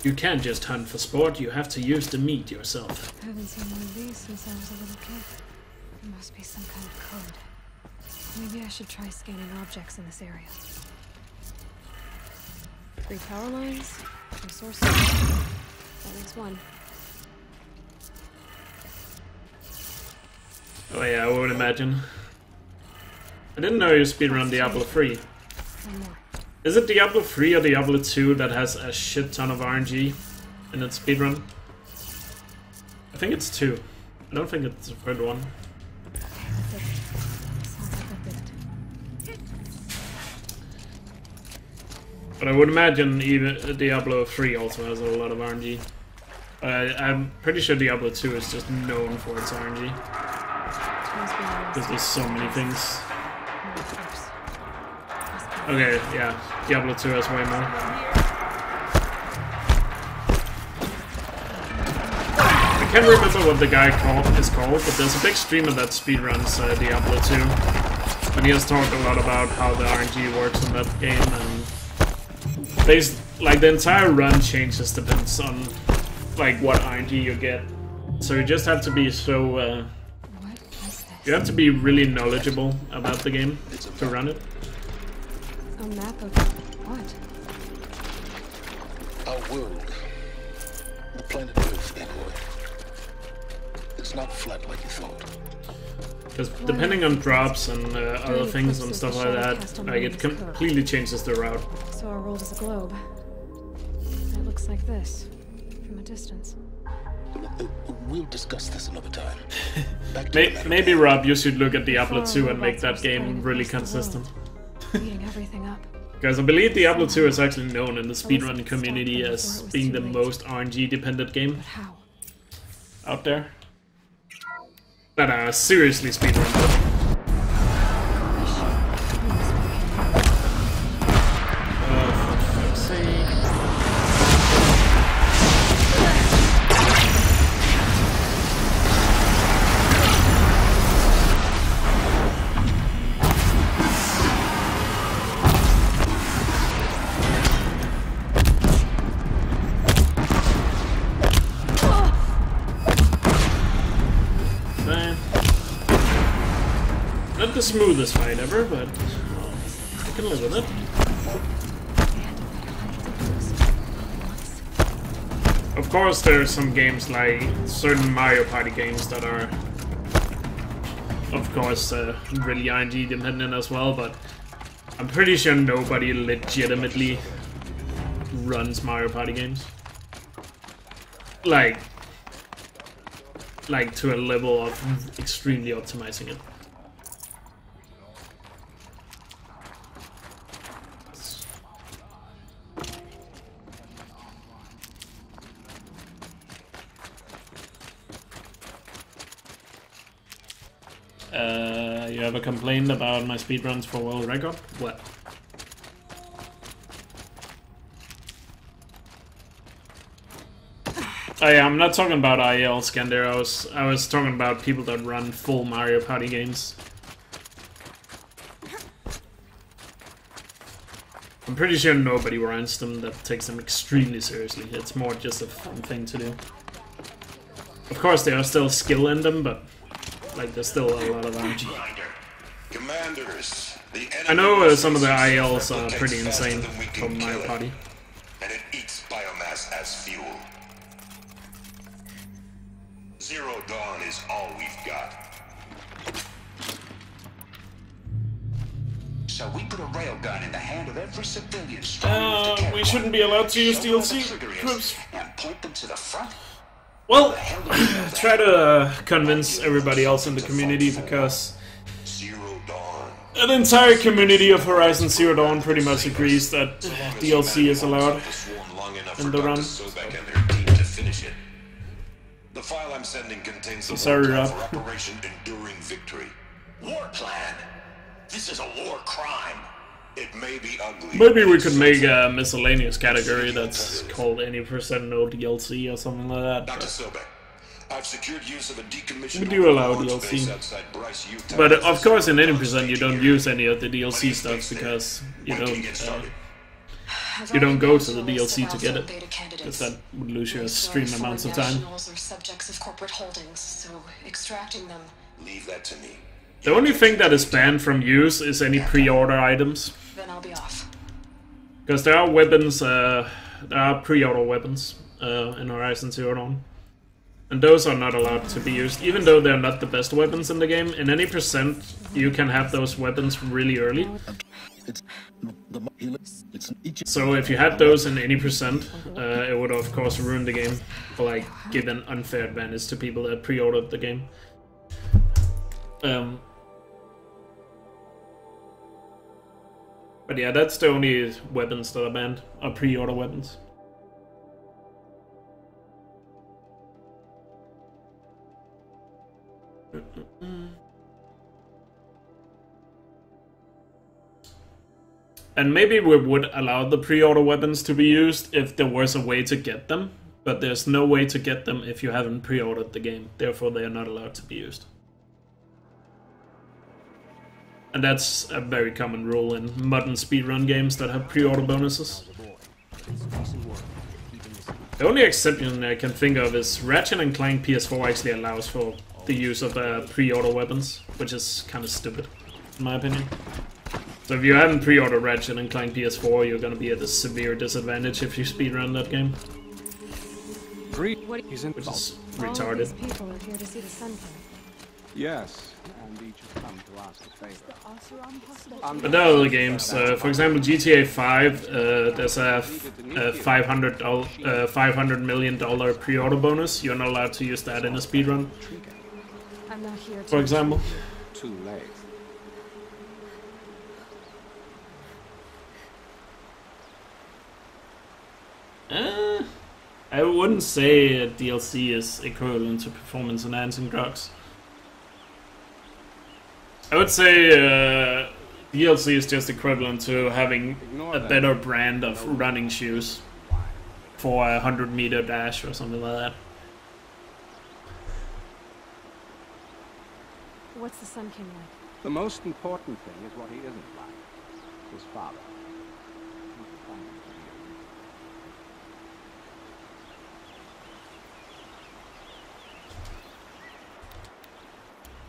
You can't just hunt for sport, you have to use the meat yourself. I haven't seen one of these since I was a little kid. There must be some kind of code. Maybe I should try scanning objects in this area. 3 power lines, resources. That makes 1. Oh yeah, I would imagine. I didn't know you speedrun Diablo 3. One more. Is it Diablo 3 or Diablo 2 that has a shit ton of RNG in its speedrun? I think it's 2. I don't think it's the third one. But I would imagine even Diablo 3 also has a lot of RNG. I'm pretty sure Diablo 2 is just known for its RNG. Because there's so many things. Okay, yeah, Diablo 2 has way more. I can't remember what the guy is called, but there's a big streamer that speedruns Diablo 2. And he has talked a lot about how the RNG works in that game, and like the entire run changes depends on like what RNG you get. So you just have to be so you have to be really knowledgeable about the game to run it. A map of what? Our world. The planet Earth, anyway. It's not flat like you thought. Because depending on drops and other things and stuff like that, like it completely changes the route. So our world is a globe. It looks like this, from a distance. We'll discuss this another time. Maybe Rob, you should look at Diablo 2 and make that game really consistent. Eating everything up. Because I believe Diablo 2 is actually known in the speedrun community as being the most RNG dependent game out there. That are seriously speedrun. Not the smoothest fight ever, but well, I can live with it. Of course, there are some games like certain Mario Party games that are, of course, really RNG dependent as well, but I'm pretty sure nobody legitimately runs Mario Party games. Like to a level of extremely optimizing it. You ever complained about my speedruns for world record? What? Oh yeah, I'm not talking about IEL Scander. I was talking about people that run full Mario Party games. I'm pretty sure nobody runs them that takes them extremely seriously. It's more just a fun thing to do. Of course, there are still skill in them, but like there's still a lot of RNG. Commanders, I know some of the IELs are pretty insane from Mario Party. And it eats biomass as fuel. Zero Dawn is all we've got. So we put a railgun in the hand of every civilian. We shouldn't be allowed to use DLC groups. And point them to the front. Well, try to convince everybody else in the community, because an entire community of Horizon Zero Dawn pretty much agrees that DLC is allowed in the run. The file I'm sending contains the Sorry, Rob. for Operation Enduring Victory. War plan. This is a war crime. It may be ugly. Maybe we could make a miscellaneous category that's called any % no DLC or something like that. Dr. Sobek, I've secured use of a decommissioned We do allow DLC. But of course in any % you don't use any of the DLC stuff, because you don't go to the DLC to get it, because that would lose you extreme amounts of time. Or subjects of corporate holdings, so extracting them. Leave that to me. The only thing that is banned from use is any pre-order items. Then I'll be off. Because there are weapons, there are pre-order weapons in Horizon Zero Dawn. And those are not allowed to be used, even though they're not the best weapons in the game. In any %, you can have those weapons really early. So if you had those in any %, it would of course ruin the game, or like give an unfair advantage to people that pre-ordered the game. But yeah, that's the only weapons that are banned, are pre-order weapons. And maybe we would allow the pre-order weapons to be used if there was a way to get them, but there's no way to get them if you haven't pre-ordered the game, therefore they are not allowed to be used. And that's a very common rule in modern speedrun games that have pre-order bonuses. The only exception I can think of is Ratchet & Clank PS4 actually allows for the use of pre-order weapons, which is kind of stupid, in my opinion. So if you haven't pre-ordered Ratchet & Clank PS4, you're gonna be at a severe disadvantage if you speedrun that game. Which is retarded. People are here to see the sun come. Yes, and each has come to ask a favor. But there are other games, for example GTA 5, there's a $500 million pre-order bonus. You're not allowed to use that in a speedrun, I'm not here to for example. Too late. I wouldn't say DLC is equivalent to performance-enhancing drugs. I would say DLC is just equivalent to having a better brand of running shoes for a 100-meter dash or something like that. What's the Sun King like? The most important thing is what he isn't like. His father.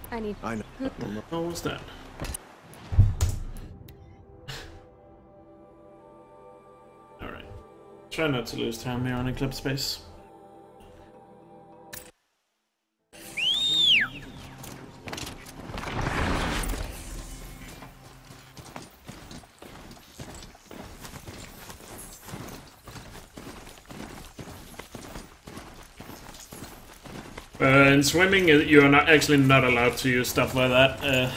I know. What was that? Alright. Try not to lose time here on Eclipse Space. In swimming, you're actually not allowed to use stuff like that,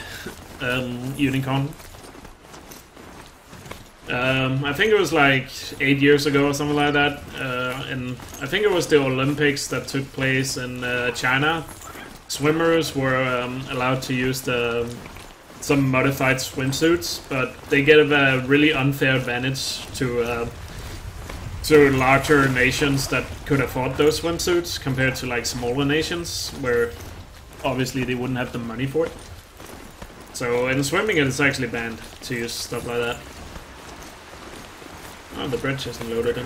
Unicorn. I think it was like 8 years ago or something like that, and I think it was the Olympics that took place in China. Swimmers were allowed to use some modified swimsuits, but they get a really unfair advantage to larger nations that could afford those swimsuits compared to like smaller nations where obviously they wouldn't have the money for it. So in swimming it's actually banned to use stuff like that. Oh, the bridge isn't loaded in.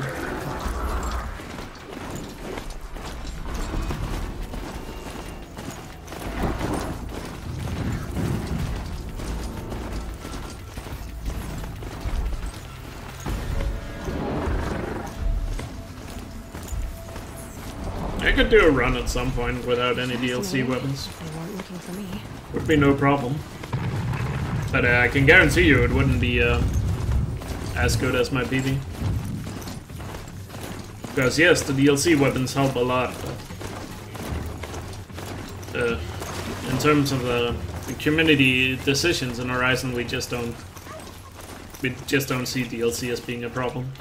I could do a run at some point without any DLC weapons. They weren't looking for me. Would be no problem. But I can guarantee you it wouldn't be as good as my PV. Because yes, the DLC weapons help a lot, but in terms of the community decisions in Horizon, we just don't see DLC as being a problem.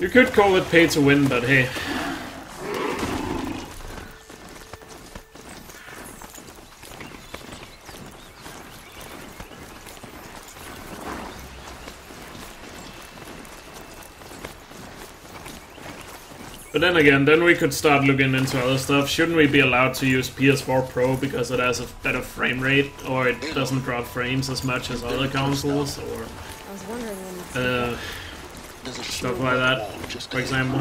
You could call it pay to win, but hey. But then again, then we could start looking into other stuff. Shouldn't we be allowed to use PS4 Pro because it has a better frame rate, or it doesn't drop frames as much as other consoles, or I was wondering when stuff like that, for example?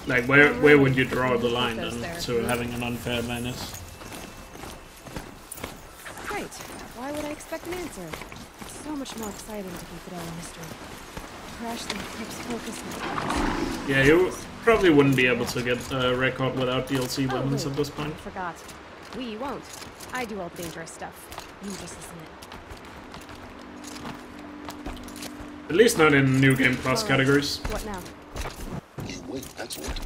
Like, where would you draw the line then to having an unfair advantage? Right. Why would I expect an answer? It's so much more exciting to keep it all a mystery. Crash the Eclipse focus. Yeah, you probably wouldn't be able to get a record without DLC weapons at this point. I forgot. We won't. I do all the dangerous stuff. You just listen in. At least not in New Game Plus categories. What now? Wait, that's what.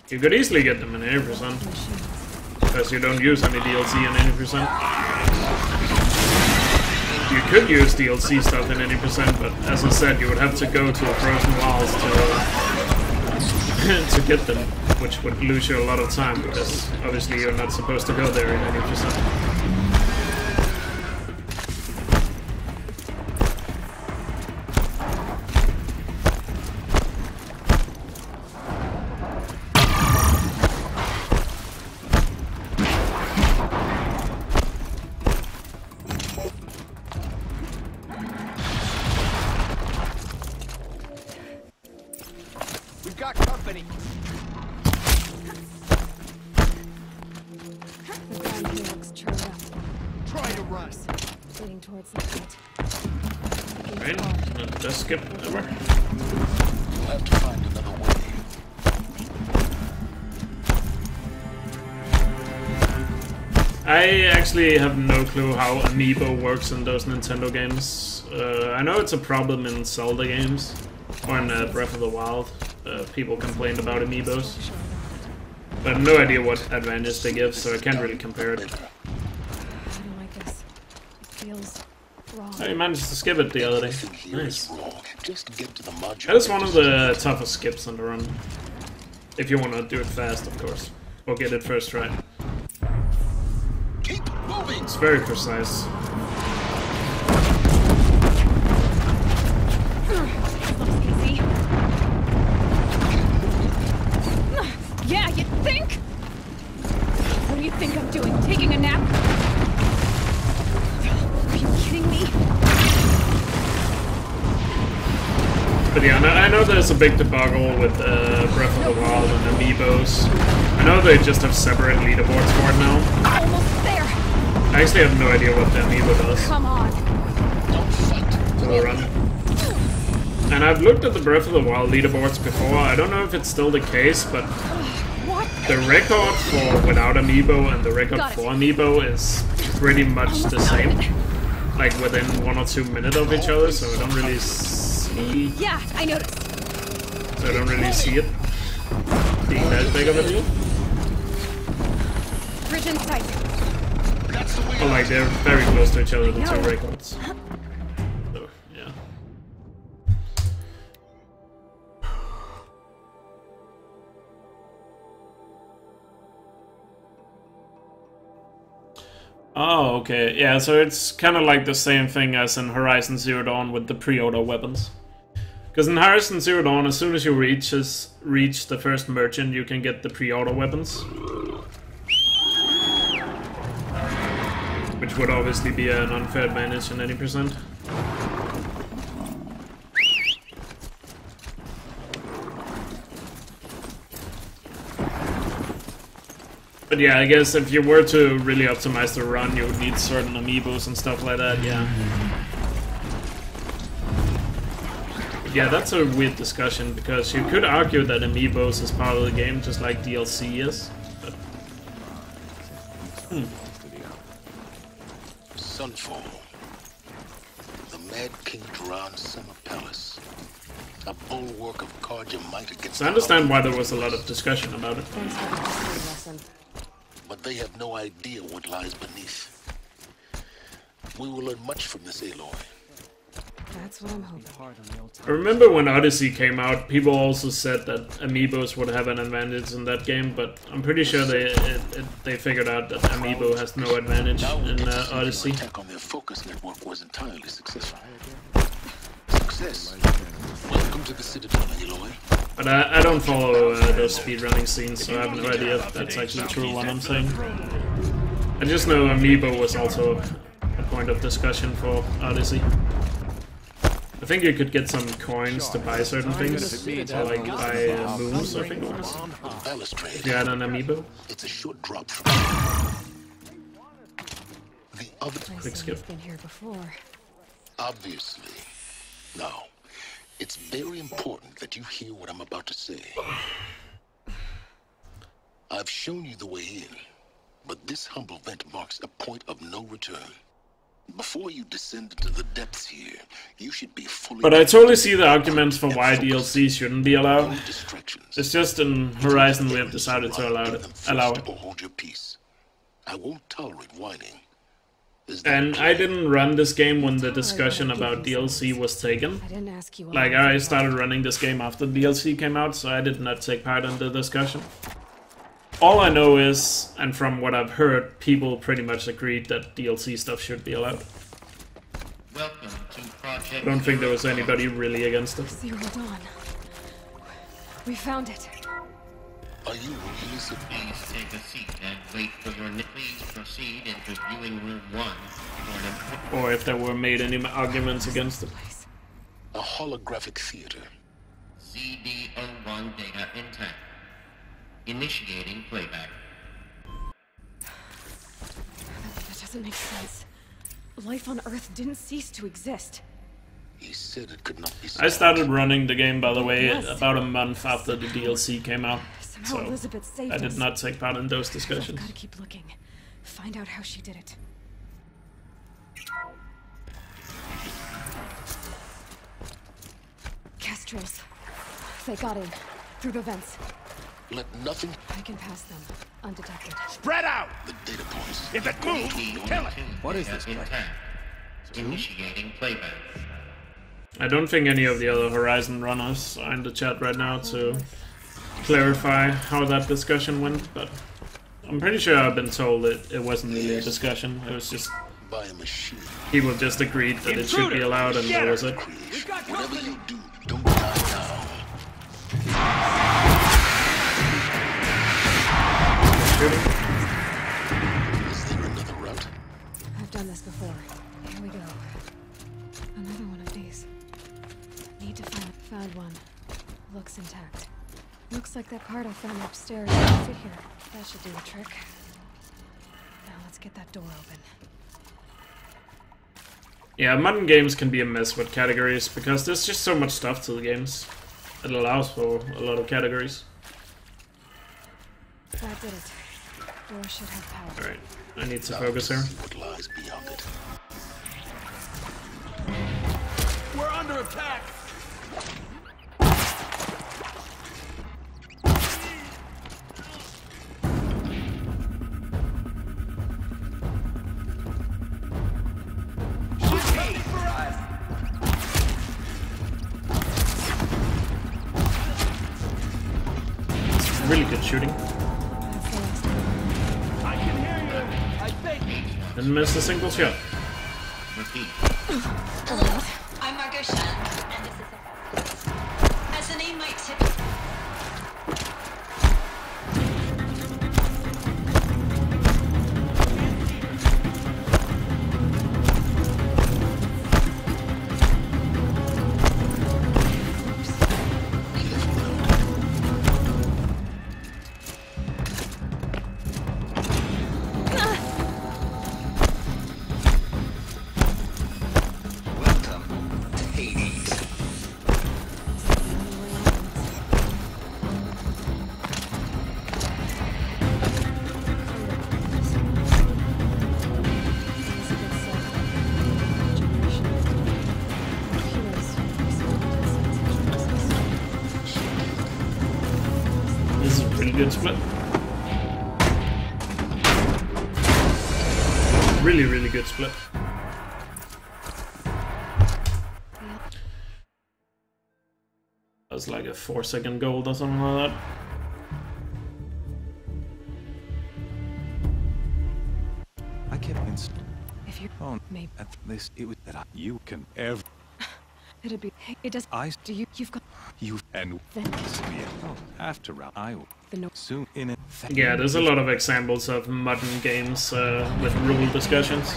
You could easily get them in 80%. Because you don't use any DLC in 80%. You could use DLC stuff in 80%, but as I said, you would have to go to Frozen Wilds to get them, which would lose you a lot of time, because obviously you're not supposed to go there in 80%. I actually have no clue how Amiibo works in those Nintendo games. I know it's a problem in Zelda games, or in Breath of the Wild. People complain about Amiibos. But I have no idea what advantage they give, so I can't really compare it. I don't like this. It feels wrong. I managed to skip it the other day. Nice. That is one of the toughest skips on the run. If you want to do it fast, of course. Or get it first try. It's very precise. Easy. Yeah, you think? What do you think I'm doing? Taking a nap? Are you kidding me? But yeah, I know there's a big debacle with Breath of the Wild and Amiibos. I know they just have separate leaderboards for it now. Almost there. I actually have no idea what the Amiibo does. Come on. To the run. And I've looked at the Breath of the Wild leaderboards before. I don't know if it's still the case, but the record for without Amiibo and the record for Amiibo is pretty much the same. Like within 1 or 2 minutes of each other, so I don't really see. Yeah, I noticed. So I don't really see it being that big of a deal. Bridge in sight. But like they're very close to each other, the two records. So, yeah. Oh, okay. Yeah, so it's kind of like the same thing as in Horizon Zero Dawn with the pre-order weapons. Because in Horizon Zero Dawn, as soon as you reach the first merchant, you can get the pre-order weapons. Which would obviously be an unfair advantage in 80%. But yeah, I guess if you were to really optimize the run, you would need certain Amiibos and stuff like that, yeah. But yeah, that's a weird discussion, because you could argue that Amiibos is part of the game, just like DLC is. But... Sunfall. Mad King Duran's summer palace. A bulwark of Carja might against. So I understand why there was a lot of discussion about it. Thanks for the history lesson. But they have no idea what lies beneath. We will learn much from this Aloy. That's what I'm hoping. I remember when Odyssey came out, people also said that amiibos would have an advantage in that game, but I'm pretty sure they figured out that amiibo has no advantage in Odyssey. Attack on their focus network was entirely successful. Success. Welcome to the Citadel, Aloy. But I don't follow those speedrunning scenes, so I have no idea if that's actually true what I'm saying. I just know amiibo was also a point of discussion for Odyssey. I think you could get some coins to buy certain things, or like buy moves, I think it was. If you had an amiibo. It's a short drop from the other. Quick skip. Been here before. Obviously. Now, it's very important that you hear what I'm about to say. I've shown you the way in, but this humble vent marks a point of no return. Before you descend into the depths here, you should be fully. But I totally see the arguments for why DLC shouldn't be allowed. It's just in Horizon we have decided to allow it. Hold your peace. I won't tolerate whining. And I didn't run this game when the discussion about DLC was taken. Like, I started running this game after the DLC came out, so I did not take part in the discussion. All I know is, and from what I've heard, people pretty much agreed that DLC stuff should be allowed. Welcome to Project. I don't think there was anybody really against it. Zero Dawn. We found it. Are you really so? Please take a seat and wait for your please proceed into viewing room 1 for an Or if there were made any arguments against it. A holographic theater. CD01 data intact. Initiating playback. That doesn't make sense. Life on Earth didn't cease to exist. He said it could not be. I started running the game, by the way, about a month after the DLC came out. So Elizabeth saved I did us. not take part in those discussions. Gotta keep looking. Find out how she did it. Kestrels. They got in. Through the vents. Let nothing. I can pass them. Undetected. Spread out! The data points. If it moves, kill it! What is this place? Initiating playback. I don't think any of the other Horizon runners are in the chat right now to clarify how that discussion went, but I'm pretty sure I've been told that it wasn't really a discussion. It was just by a machine. People just agreed that it should be allowed, and that was it. Whatever you do, don't die now. Is there another route? I've done this before. Here we go. Another one of these. Need to found one. Looks intact. Looks like that part I found upstairs will fit here. That should do the trick. Now let's get that door open. Yeah, modern games can be a mess with categories, because there's just so much stuff to the games. It allows for a lot of categories. That did it. Door should have power. Alright, I need to focus here. What lies beyond it? We're under attack! Really good shooting. I can hear you, I think. Didn't miss a single shot. I'm Margot Shen, and this is as the name might tip. Welcome to Hades. good split. Really, really good split. That was like a 4-second gold or something like that. I kept If you maybe at this, it was that you can ever. it'd be it does. You've got You and then after I will the no soon in it. Yeah, there's a lot of examples of modern games with rule discussions.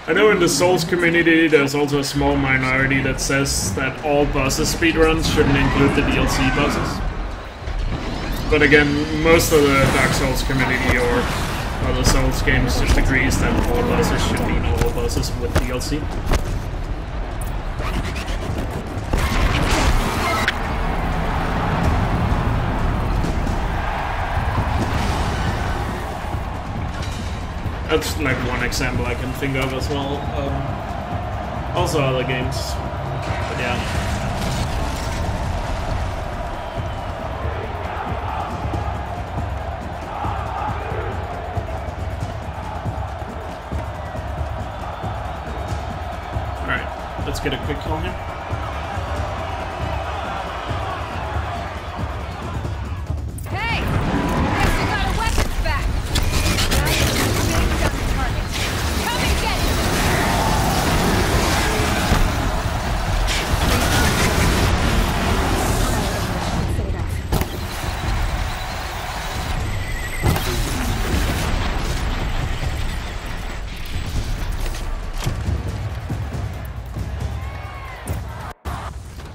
I know in the Souls community there's also a small minority that says that all bosses speedruns shouldn't include the DLC bosses. But again, most of the Dark Souls community or other Souls games just agrees that all bosses should be all bosses with DLC. That's like one example I can think of as well. Also other games, but yeah. Alright, let's get a quick kill here.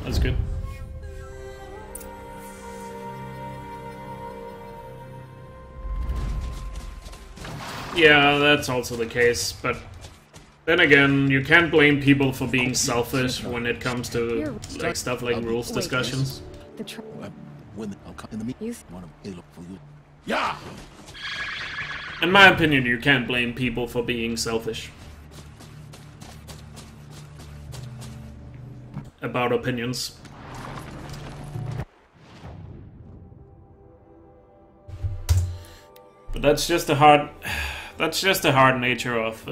That's good. Yeah, that's also the case, but then again, you can't blame people for being selfish when it comes to like stuff like rules discussions. Yeah. In my opinion, you can't blame people for being selfish about opinions. But that's just the hard nature of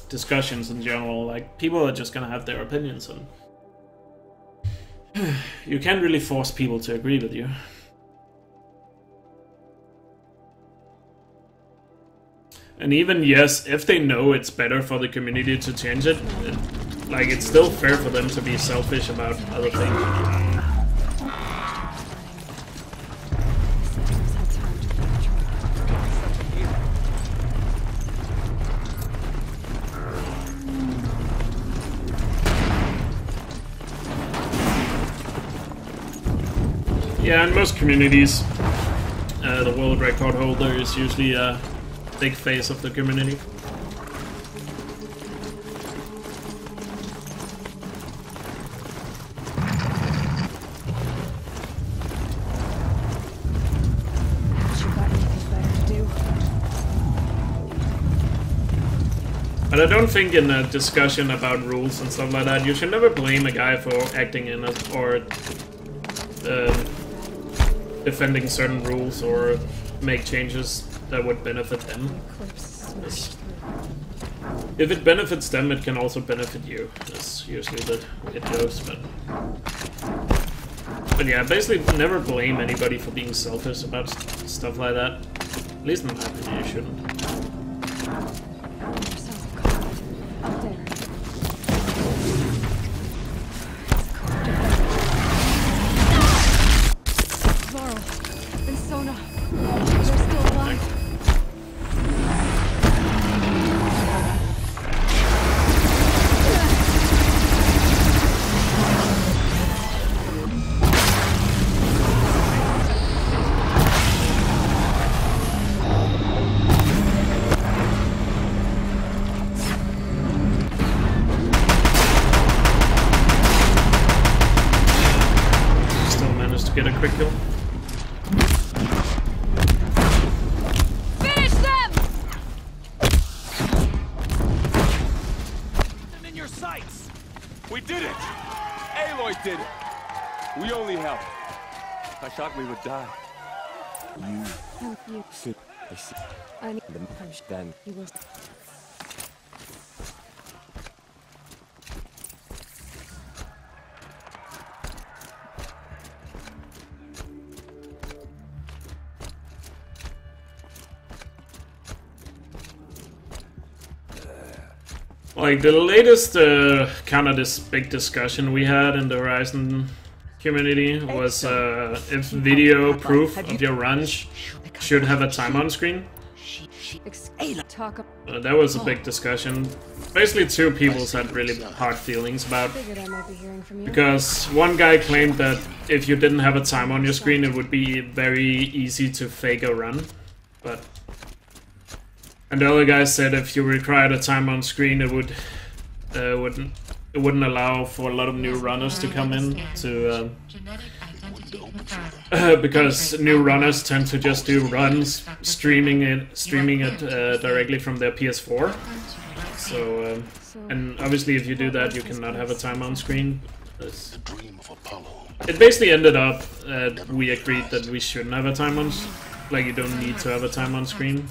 discussions in general. Like, people are just gonna have their opinions, and you can't really force people to agree with you. And even, yes, if they know it's better for the community to change it, like, it's still fair for them to be selfish about other things. Yeah, in most communities, the world record holder is usually a big face of the community. But I don't think in a discussion about rules and stuff like that, you should never blame a guy for acting in it or defending certain rules or make changes that would benefit them. If it benefits them, it can also benefit you. That's usually the way it goes. But yeah, basically never blame anybody for being selfish about stuff like that. At least in my opinion, you shouldn't. Get a quick kill. Finish them! Them in your sights! We did it! Aloy did it! We only helped. I thought we would die. You should. I need the punch. Then you will. Like the latest kind of this big discussion we had in the Horizon community was if video proof of your runs should have a time on screen. That was a big discussion. Basically, two people had really hard feelings about, because one guy claimed that if you didn't have a time on your screen, it would be very easy to fake a run, and the other guy said if you required a time on screen, it wouldn't allow for a lot of new runners to come in to because new runners tend to just do runs streaming it directly from their PS4. So and obviously if you do that, you cannot have a time on screen. It basically ended up that we agreed that we shouldn't have a time on, like you don't need to have a time on screen,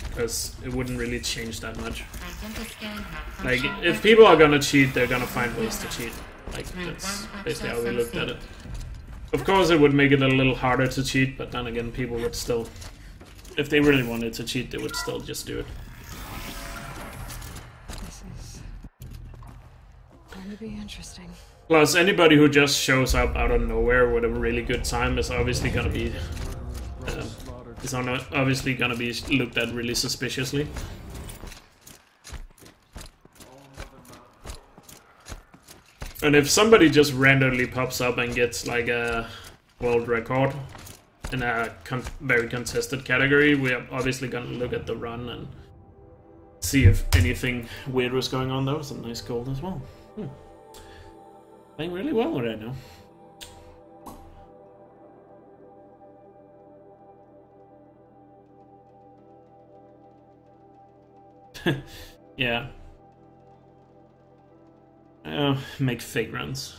because it wouldn't really change that much. Like, if people are gonna cheat, they're gonna find ways to cheat. Like, that's basically how we looked at it. Of course, it would make it a little harder to cheat, but then again, people would still... If they really wanted to cheat, they would still just do it. This is going to be interesting. Plus, anybody who just shows up out of nowhere with a really good time is obviously gonna be... obviously gonna be looked at really suspiciously. And if somebody just randomly pops up and gets like a world record in a very contested category, we're obviously gonna look at the run and see if anything weird was going on. That was a nice goal as well. Playing really well right now. Yeah. Make fake runs.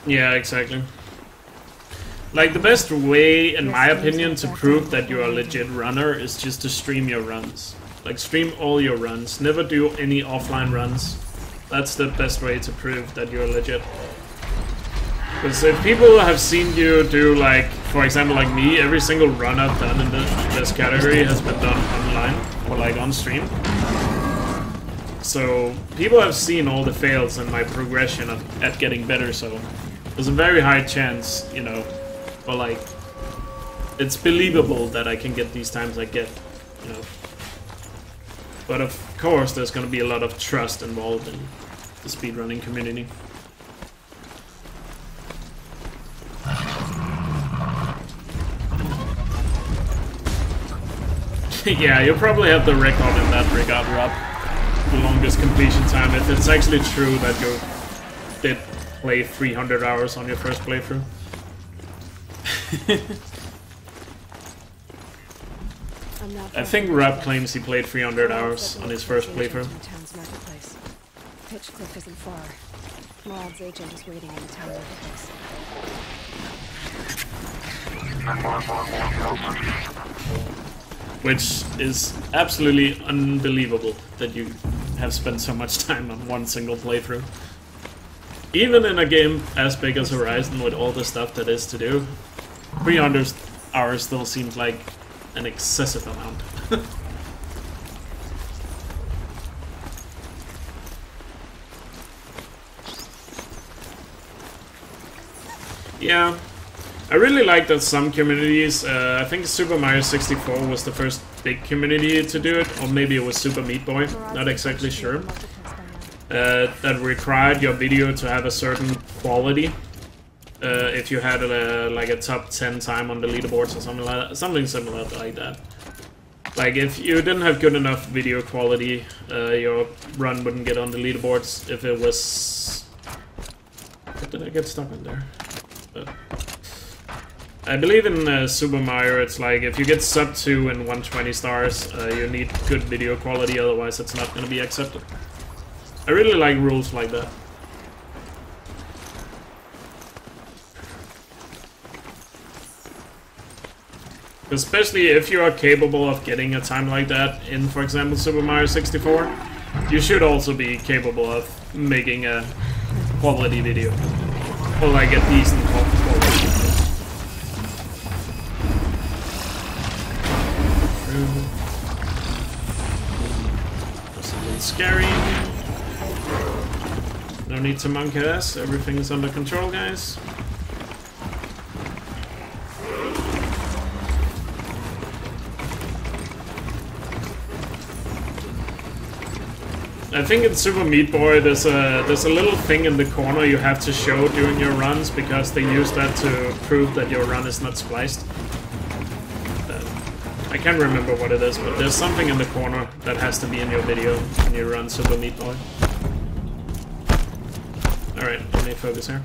Yeah, exactly. Like, the best way, in my opinion, to prove that you're a legit runner is just to stream your runs. Like, stream all your runs. Never do any offline runs. That's the best way to prove that you're legit. Because if people have seen you do, like, for example, like me, every single run I've done in this category has been done online, or like on stream. So, people have seen all the fails and my progression at getting better, so there's a very high chance, you know, or like, it's believable that I can get these times I get, you know. But of course, there's gonna be a lot of trust involved in the speedrunning community. Yeah, you'll probably have the record in that regard, Rob. The longest completion time, if it's actually true that you did play 300 hours on your first playthrough. I think Rob claims he played 300 hours on his first playthrough. Pitchcliff isn't far. Maud's agent is waiting in the town marketplace. Which is absolutely unbelievable that you have spent so much time on one single playthrough. Even in a game as big as Horizon with all the stuff that is to do, 300 hours still seems like an excessive amount. Yeah, I really like that some communities, I think Super Mario 64 was the first big community to do it, or maybe it was Super Meat Boy, not exactly sure, that required your video to have a certain quality. If you had like a top 10 time on the leaderboards or something like that, something similar like that. Like, if you didn't have good enough video quality, your run wouldn't get on the leaderboards. If it was... What did I get stuck in there? I believe in Super Mario, it's like, if you get sub 2 and 120 stars, you need good video quality, otherwise it's not going to be accepted. I really like rules like that. Especially if you are capable of getting a time like that in, for example, Super Mario 64, you should also be capable of making a quality video. Or like a decent quality video. That's a little scary. No need to monk ass, everything is under control, guys. I think in Super Meat Boy there's a little thing in the corner you have to show during your runs because they use that to prove that your run is not spliced. I can't remember what it is, but there's something in the corner that has to be in your video when you run Super Meat Boy. Alright, let me focus here.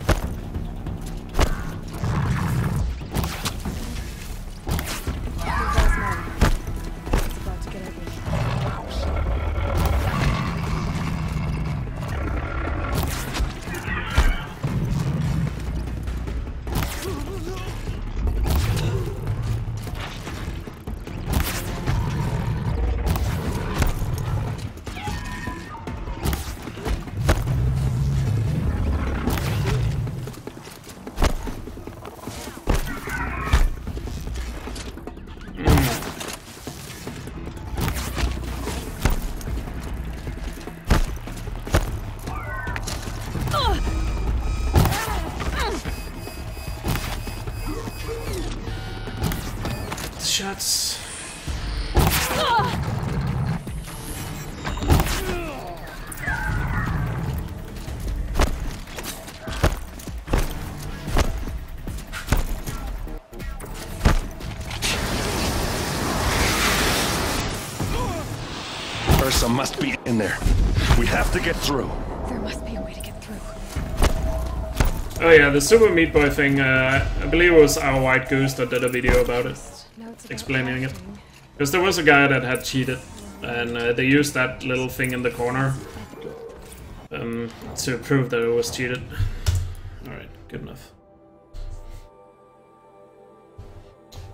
Shots. Ursa must be in there. We have to get through. There must be a way to get through. Oh yeah, the Super Meat Boy thing, I believe it was our White Goose that did a video about it. Explaining it. Because there was a guy that had cheated, and they used that little thing in the corner to prove that it was cheated. Alright, good enough.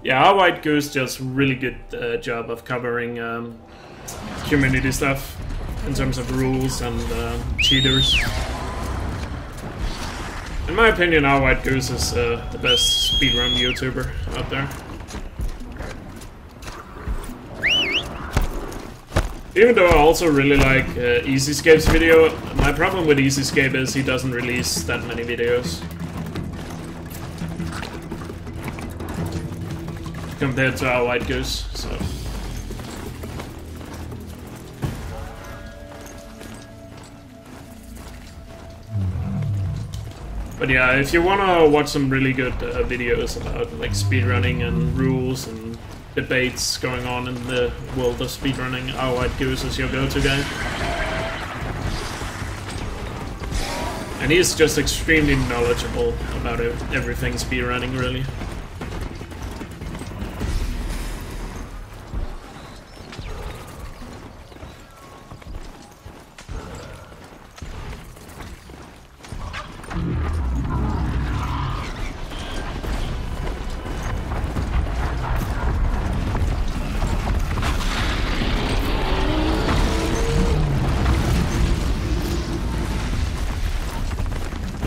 Yeah, our White Goose does really good job of covering community stuff in terms of rules and cheaters. In my opinion, our White Goose is the best speedrun YouTuber out there. Even though I also really like EasyScape's video, my problem with EasyScape is he doesn't release that many videos. Compared to our White Goose, so... But yeah, if you wanna watch some really good videos about like speedrunning and rules and debates going on in the world of speedrunning, our White Goose is your go-to guy. And he's just extremely knowledgeable about everything speedrunning, really.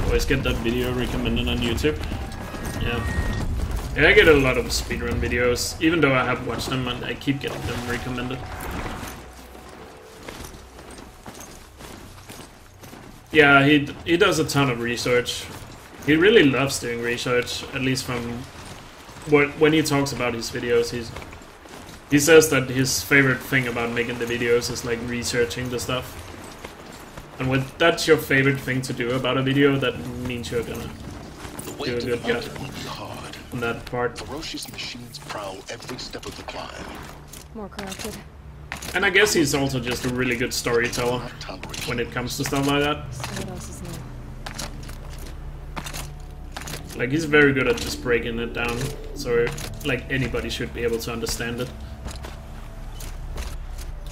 Always get that video recommended on YouTube. Yeah, I get a lot of speedrun videos, even though I have watched them and I keep getting them recommended. Yeah, he does a ton of research. He really loves doing research, at least from when he talks about his videos. He says that his favorite thing about making the videos is like researching the stuff. And when that's your favorite thing to do about a video, that means you're gonna do a good job on that part. Ferocious machines prowl every step of the climb. more corrupted. And I guess he's also just a really good storyteller when it comes to stuff like that. So what else is new? Like, he's very good at just breaking it down, so like anybody should be able to understand it.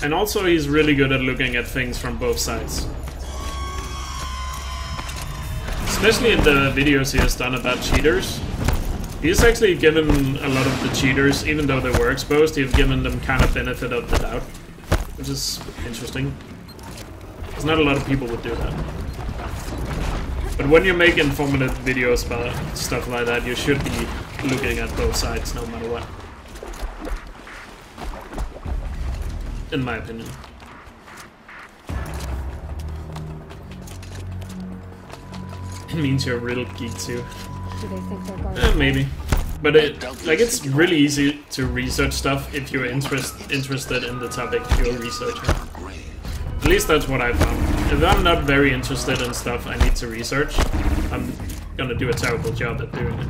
And also he's really good at looking at things from both sides. Especially in the videos he has done about cheaters. He's actually given a lot of the cheaters, even though they were exposed, he's given them kind of benefit of the doubt. Which is interesting. Because not a lot of people would do that. But when you make informative videos about stuff like that, you should be looking at both sides, no matter what. In my opinion. It means you're a real geek too. Do they think they're guarded? Maybe. But it's really easy to research stuff if you're interested in the topic you're researching. At least that's what I found. If I'm not very interested in stuff I need to research, I'm gonna do a terrible job at doing it.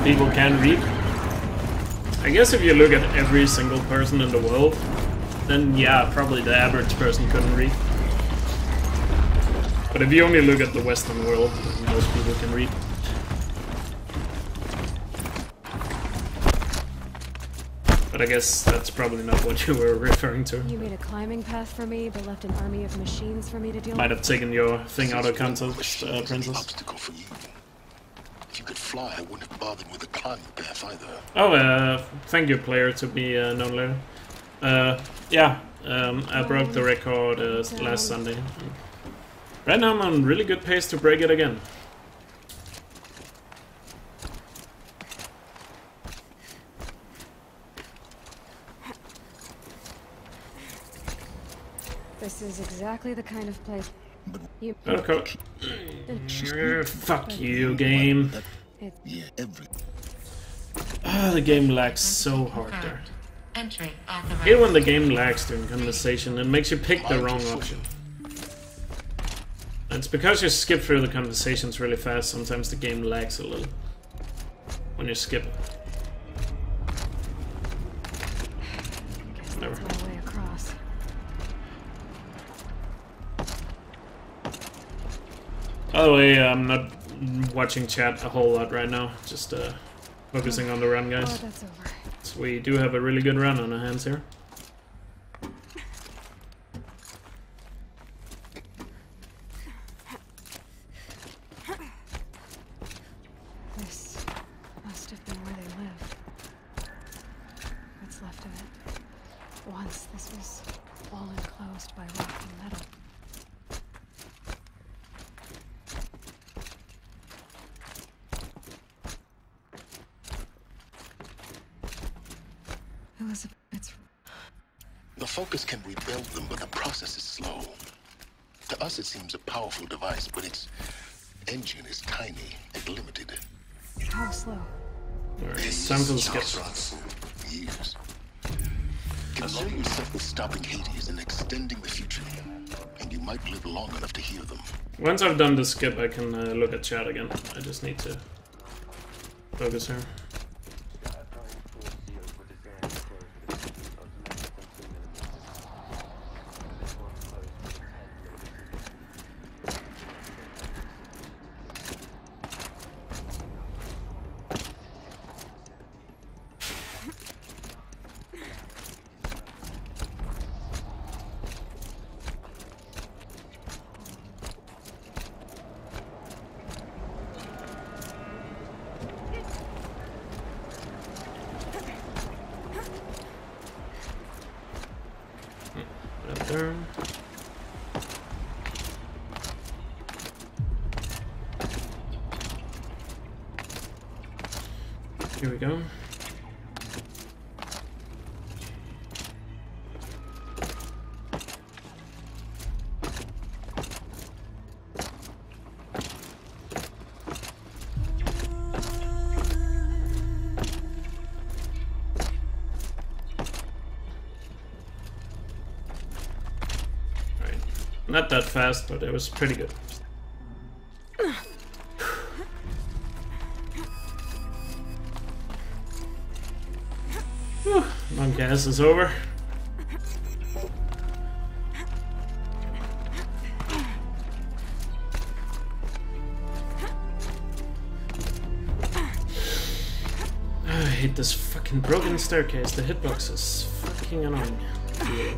People can read. I guess if you look at every single person in the world, then yeah, probably the average person couldn't read. But if you only look at the Western world, most people can read. But I guess that's probably not what you were referring to. You made a climbing path for me, but left an army of machines for me to deal with. Might have taken your thing out of context, Princess. Obstacle for you. If you could fly, I wouldn't have bothered with the climbing path either. Oh, thank you, player, to be known later. Yeah, I broke the record last Sunday. Right now I'm on really good pace to break it again. This is exactly the kind of place you... Okay. Fuck you, game. The game lags so hard there. I hate when the game lags during conversation and makes you pick the wrong option. And it's because you skip through the conversations really fast, sometimes the game lags a little. When you skip. Never. By the way, I'm not watching chat a whole lot right now, just focusing on the run, guys. Oh, that's over. So we do have a really good run on our hands here. This must have been where they lived. What's left of it. Once this was all enclosed by rock and metal. The Focus can rebuild them, but the process is slow. To us, it seems a powerful device, but its engine is tiny and limited. How slow? Alright, time for the skip. Years. Concern yourself with stopping Hades and extending the future, and you might live long enough to hear them. Once I've done the skip, I can look at chat again. I just need to focus here. Here we go. Not that fast, but it was pretty good. Whew, long cast is over. I hate this fucking broken staircase. The hitbox is fucking annoying. Yeah.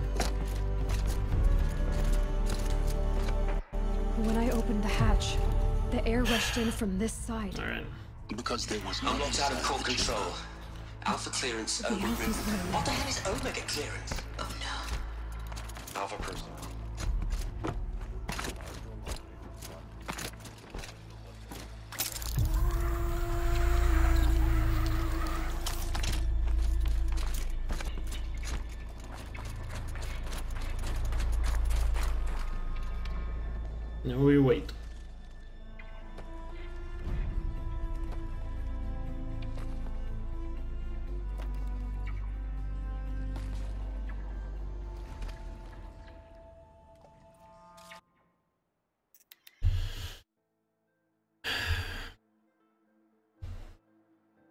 When I opened the hatch, the air rushed in from this side. Alright. Because there was no I'm locked out of core control. Alpha clearance overridden. What the hell is Omega clearance? Oh no. Alpha person. Now we wait.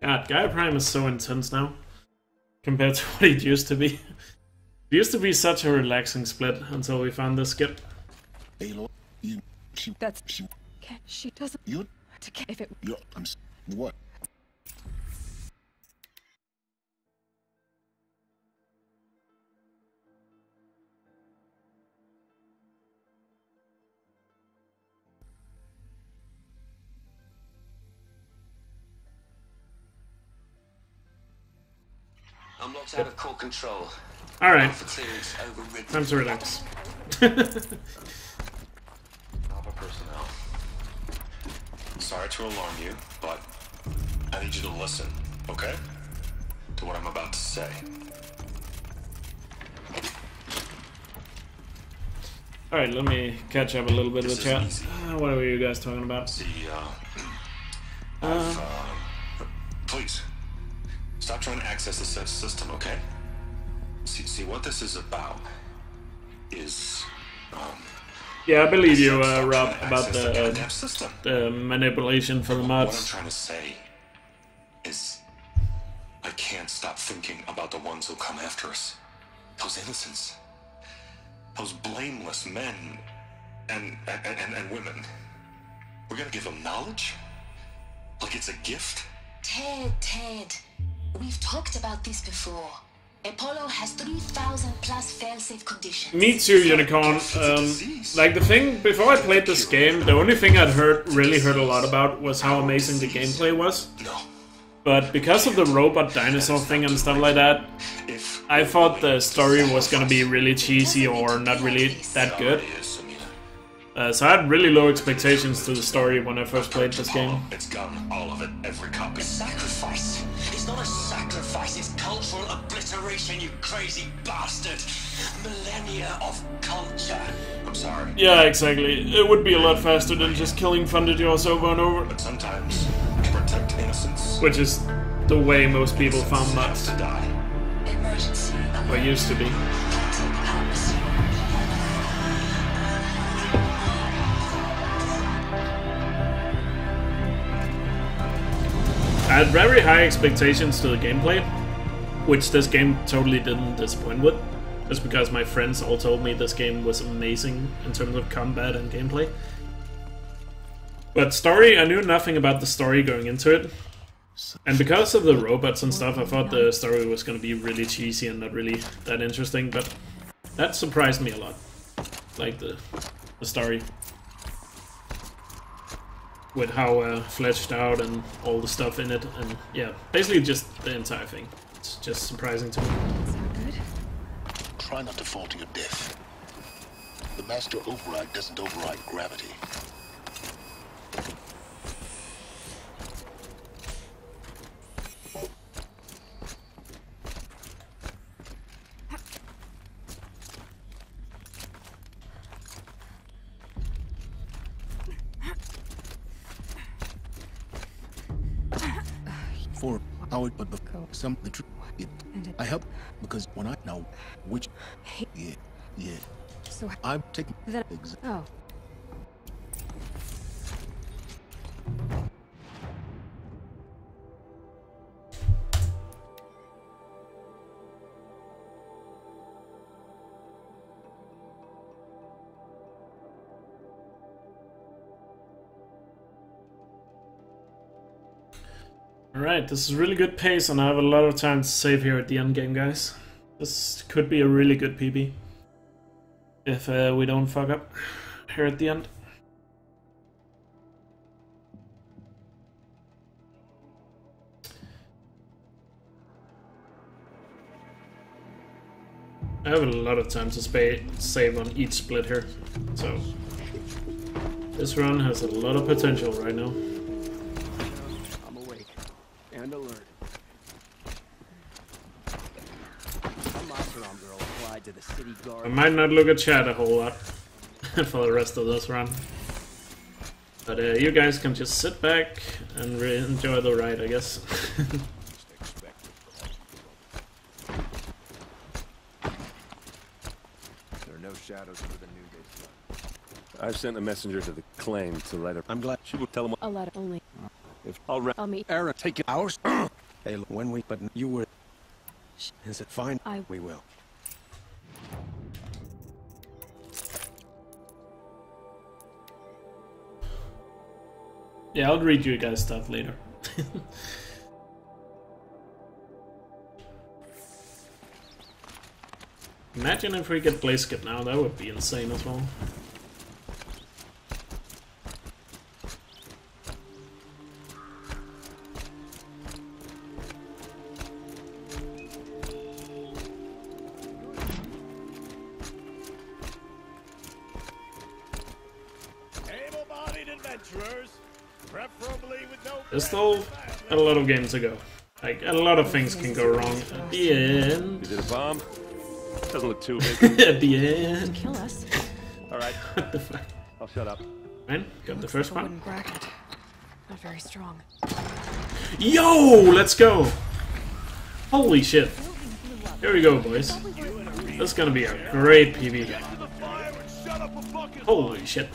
God, Gaia Prime is so intense now compared to what it used to be. It used to be such a relaxing split until we found this skip. That's she doesn't. You? If it. What? I'm locked out of core control. Alright. Alpha clearance overridden. Time to relax. Alpha personnel. Sorry to alarm you, but I need you to listen, okay? To what I'm about to say. Alright, let me catch up a little bit with chat. What were you guys talking about? See, please, stop trying to access the system, okay? See what this is about is, yeah, I believe you, Rob, about the manipulation for the mods. What I'm trying to say is, I can't stop thinking about the ones who come after us. Those innocents. Those blameless men and women. We're gonna give them knowledge? Like it's a gift? Ted, we've talked about this before. Apollo has 3,000 plus fail-safe conditions. Me too, Unicorn. Like, the thing, before I played this game, the only thing I'd really heard a lot about was how amazing the gameplay was. But because of the robot dinosaur thing and stuff like that, I thought the story was gonna be really cheesy or not really that good. So I had really low expectations to the story when I first played this game. It's gone, all of it, every copy. Sacrifice. It's not a sacrifice, it's cultural obliteration, you crazy bastard. Millennia of culture. I'm sorry. Yeah, exactly. It would be a lot faster than just killing funded yours over and over. But sometimes, to protect innocence. Which is the way most people found mods. Emergency. Or used to be. I had very high expectations to the gameplay, which this game totally didn't disappoint with. Just because my friends all told me this game was amazing in terms of combat and gameplay. But story, I knew nothing about the story going into it. And because of the robots and stuff, I thought the story was going to be really cheesy and not really that interesting, but that surprised me a lot. Like the story. With how fleshed out and all the stuff in it, and yeah, basically just the entire thing. It's just surprising to me. Try not to fall to your death. The master override doesn't override gravity. For our but some the truth I help because when I know which yeah So I'm taking that. Oh. Alright, this is really good pace, and I have a lot of time to save here at the end game, guys. This could be a really good PB. If we don't fuck up here at the end. I have a lot of time to save on each split here, so this run has a lot of potential right now. I'm awake and alert. Girl applied to the city guard. I might not look at chat a whole lot for the rest of this run, but you guys can just sit back and enjoy the ride, I guess. There are no shadows under the noonday sun. I've sent a messenger to the claim to let her. I'm glad she will tell him. A letter only. If I'll meet. Aaron, take it ours. Hey, when we, but you were. Is it fine? We will. Yeah, I'll read you guys stuff later. Imagine if we get Blaze Skip now, that would be insane as well. There's still a lot of games to go. Like, a lot of things can go wrong at the end. Is it a bomb? Doesn't look too big. At the end. Kill us. Alright. What the fuck? I'll shut up. Fine, got the first one. Wooden bracket. Not very strong. Yo, let's go! Holy shit. Here we go, boys. This is gonna be a great PB. Holy shit.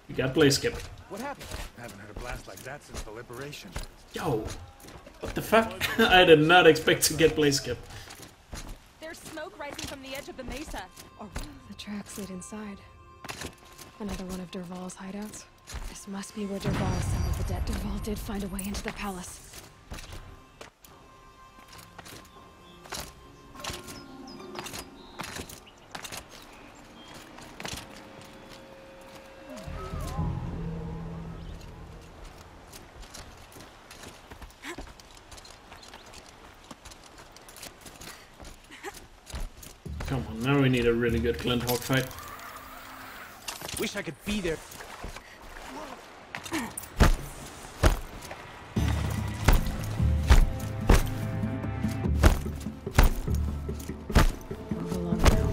We got Blaze Skip. What happened? I haven't heard a blast like that since the liberation. Yo, what the fuck? I did not expect to get Blaze Skip. There's smoke rising from the edge of the mesa. Oh, the tracks lead inside. Another one of Dervahl's hideouts. This must be where Dervahl assembled the debt. Dervahl did find a way into the palace. Come on, now we need a really good Glinthawk fight. Wish I could be there. Move along now.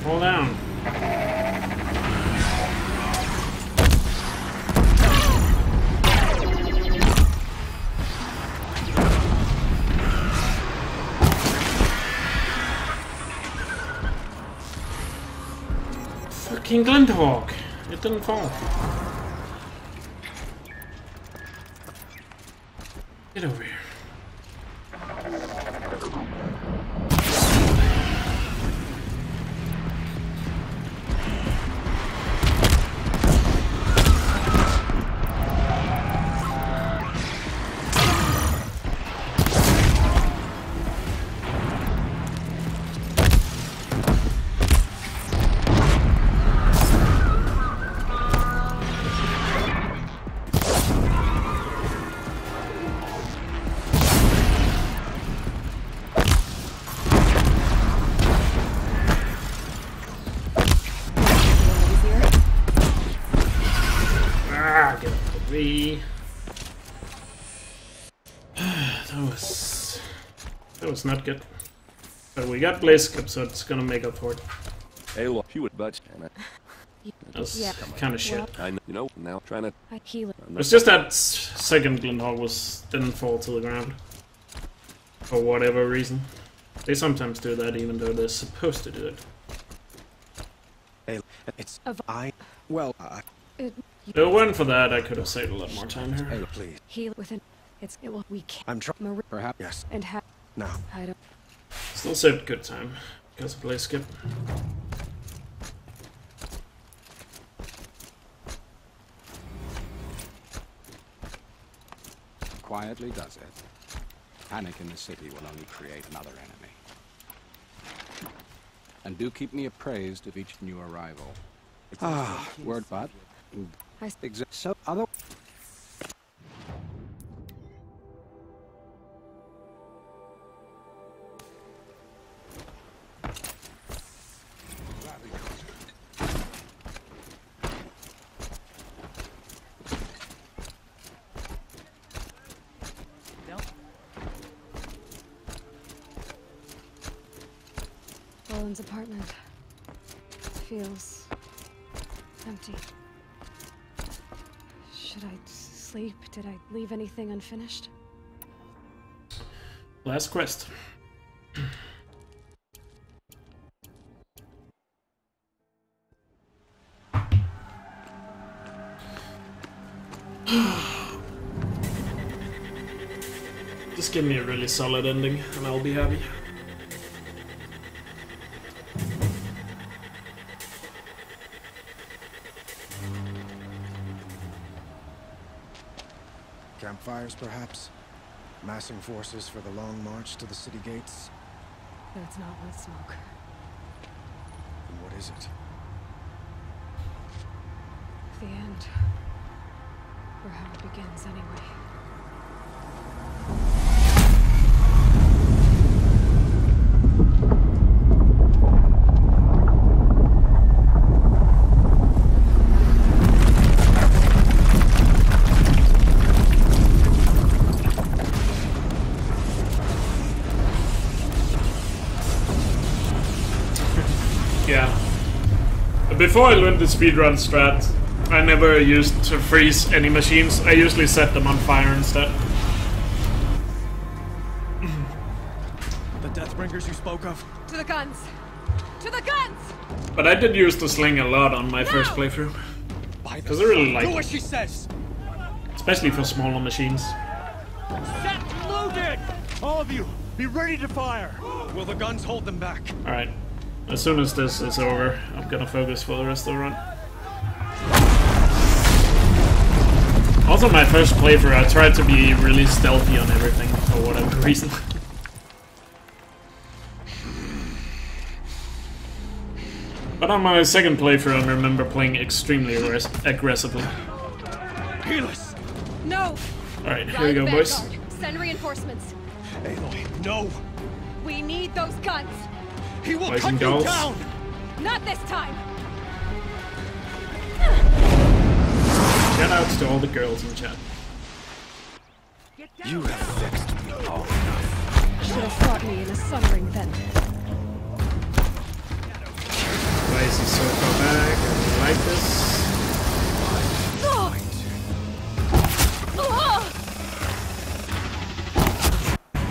Hold down. Fucking Glinthawk. It didn't fall. Get over here. That was not good. But we got Blaze Skip, so it's gonna make up for it. Hey, look, you would budge. That's kind of shit. I know, you know, now trying to... It's just that second Glintog didn't fall to the ground. For whatever reason. They sometimes do that even though they're supposed to do it. Hey, it's... If it weren't for that, I could have saved a lot more time here. Hey, please. Heal within. It will. We can't. I'm trying. Perhaps. Yes. And have. No. I don't. Still saved good time because of Blaze Skip. Quietly does it. Panic in the city will only create another enemy. And do keep me appraised of each new arrival. Word, bud. So other. Roland's apartment feels empty. Should I sleep? Did I leave anything unfinished? Last quest. Just give me a really solid ending and I'll be happy. Campfires, perhaps? Massing forces for the long march to the city gates? That's not with smoke. And what is it? The end. Or how it begins, anyway. Before I learned the speedrun strat, I never used to freeze any machines. I usually set them on fire instead. The Deathbringers you spoke of? To the guns! To the guns! But I did use the sling a lot on my first playthrough. Because I really like Do what it. she says! Especially for smaller machines. Set loaded! All of you, be ready to fire! Will the guns hold them back? Alright. As soon as this is over, I'm gonna focus for the rest of the run. Also, my first playthrough, I tried to be really stealthy on everything for whatever reason. But on my second playthrough, I remember playing extremely aggressively. Healers! No! Alright, here we go, boys. Send reinforcements. Aloy, no! We need those guns! He will Boys cut and you girls. down! Not this time! Shout outs to all the girls in chat. You have fixed me all. Should have fought me in a sunring then. Why is he so far back? I like this.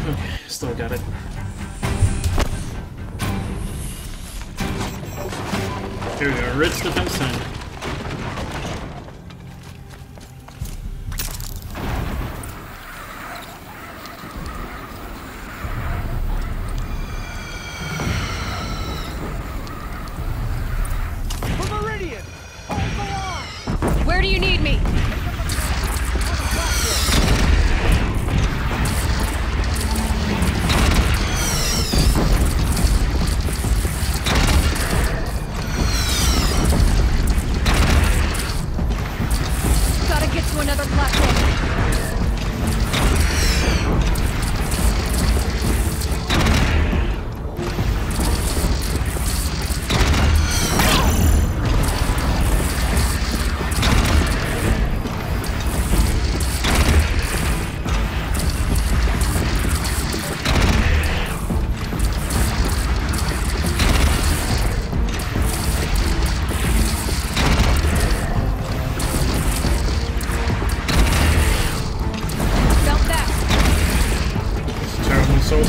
Okay, still got it. Here we go, Ritz defense time. Where do you need me?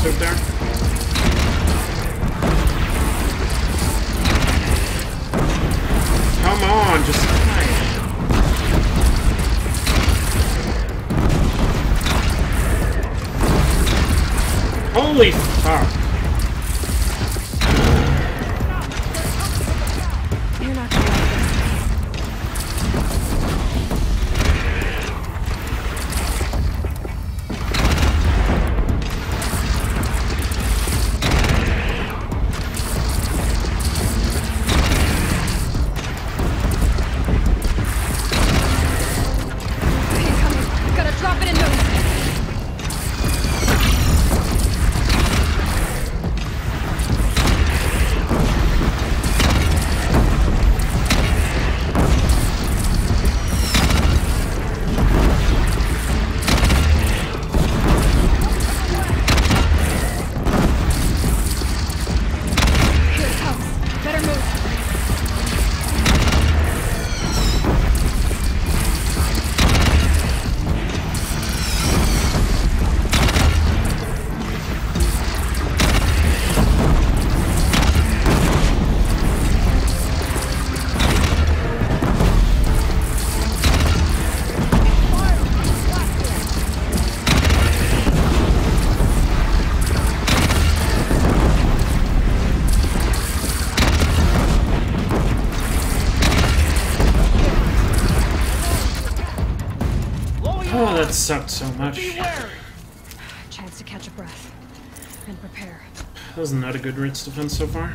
suit there. Come on, just die. Holy fuck. You're not gonna like this. Incoming. Gotta drop it in those. Oh, that sucked so much. Chance to catch a breath and prepare. That was not a good Ritz defense so far.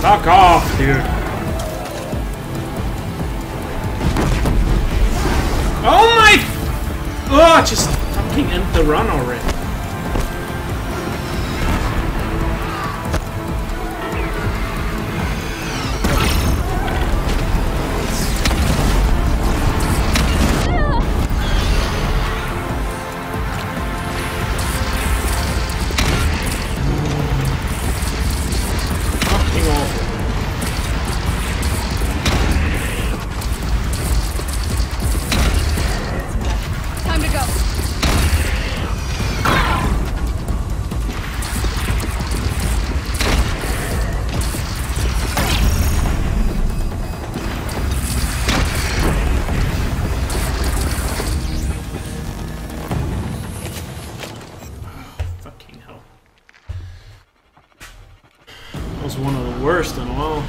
Fuck off, dude. Oh my... Oh, just fucking end the run already. worst in a while.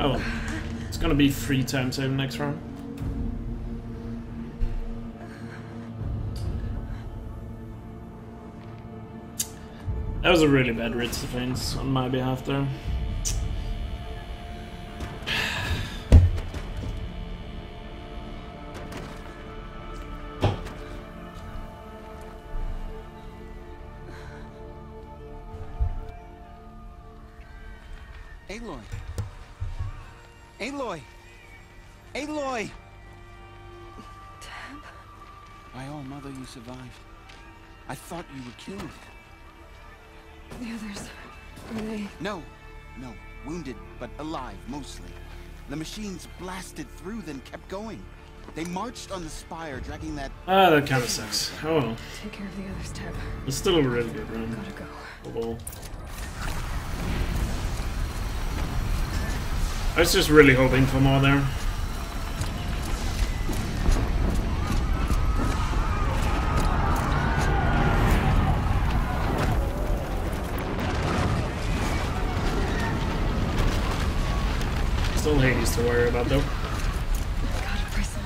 Oh, it's gonna be 3 time save next round. That was a really bad Ritz defense on my behalf there. Aloy! Aloy! Aloy! Tab? My own mother, you survived. I thought you were killed. The others, are they? No, wounded, but alive, mostly. The machines blasted through, then kept going. They marched on the spire, dragging that... Ah, that kind of sucks. Oh well. Take care of the others, Tab. It's still a really good run. Gotta go. Oh well. I was just really hoping for more there. Still Hades to worry about though. Gotta prison.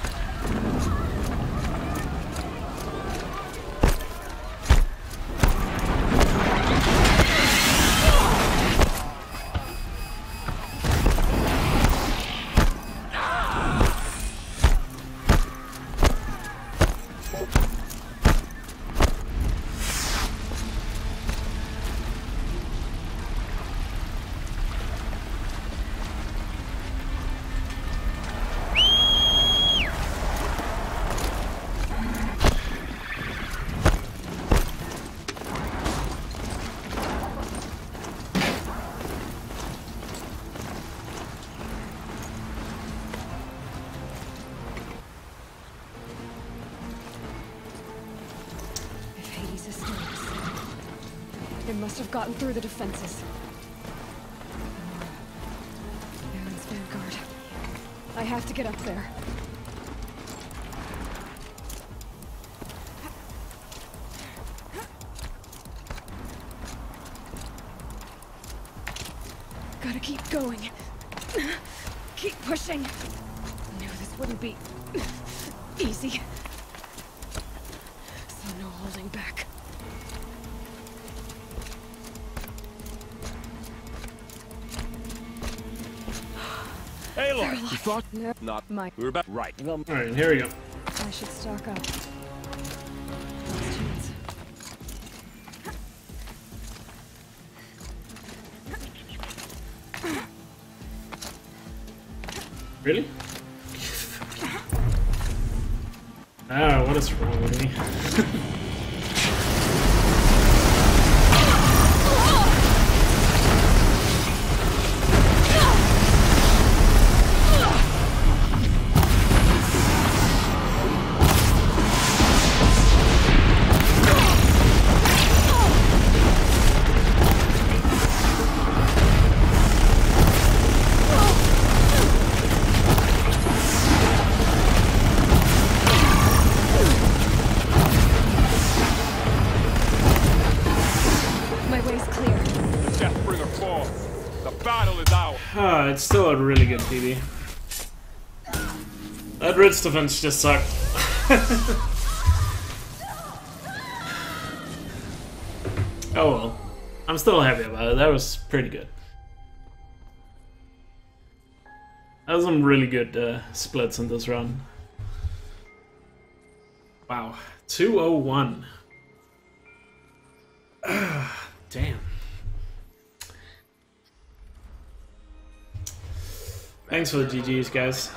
They must have gotten through the defenses. Baron's vanguard. I have to get up there. Gotta keep going. Keep pushing. Knew this wouldn't be easy. So no holding back. Hey, Lord! You thought? No. Not. Mike. We were back. Right. Alright, here we go. I should stock up. Last chance. Really? Ah, what is wrong with me? It's still a really good PB. That Ritz defense just sucked. Oh well. I'm still happy about it. That was pretty good. That was some really good splits in this run. Wow. 201. Damn. Thanks for the GGs, guys.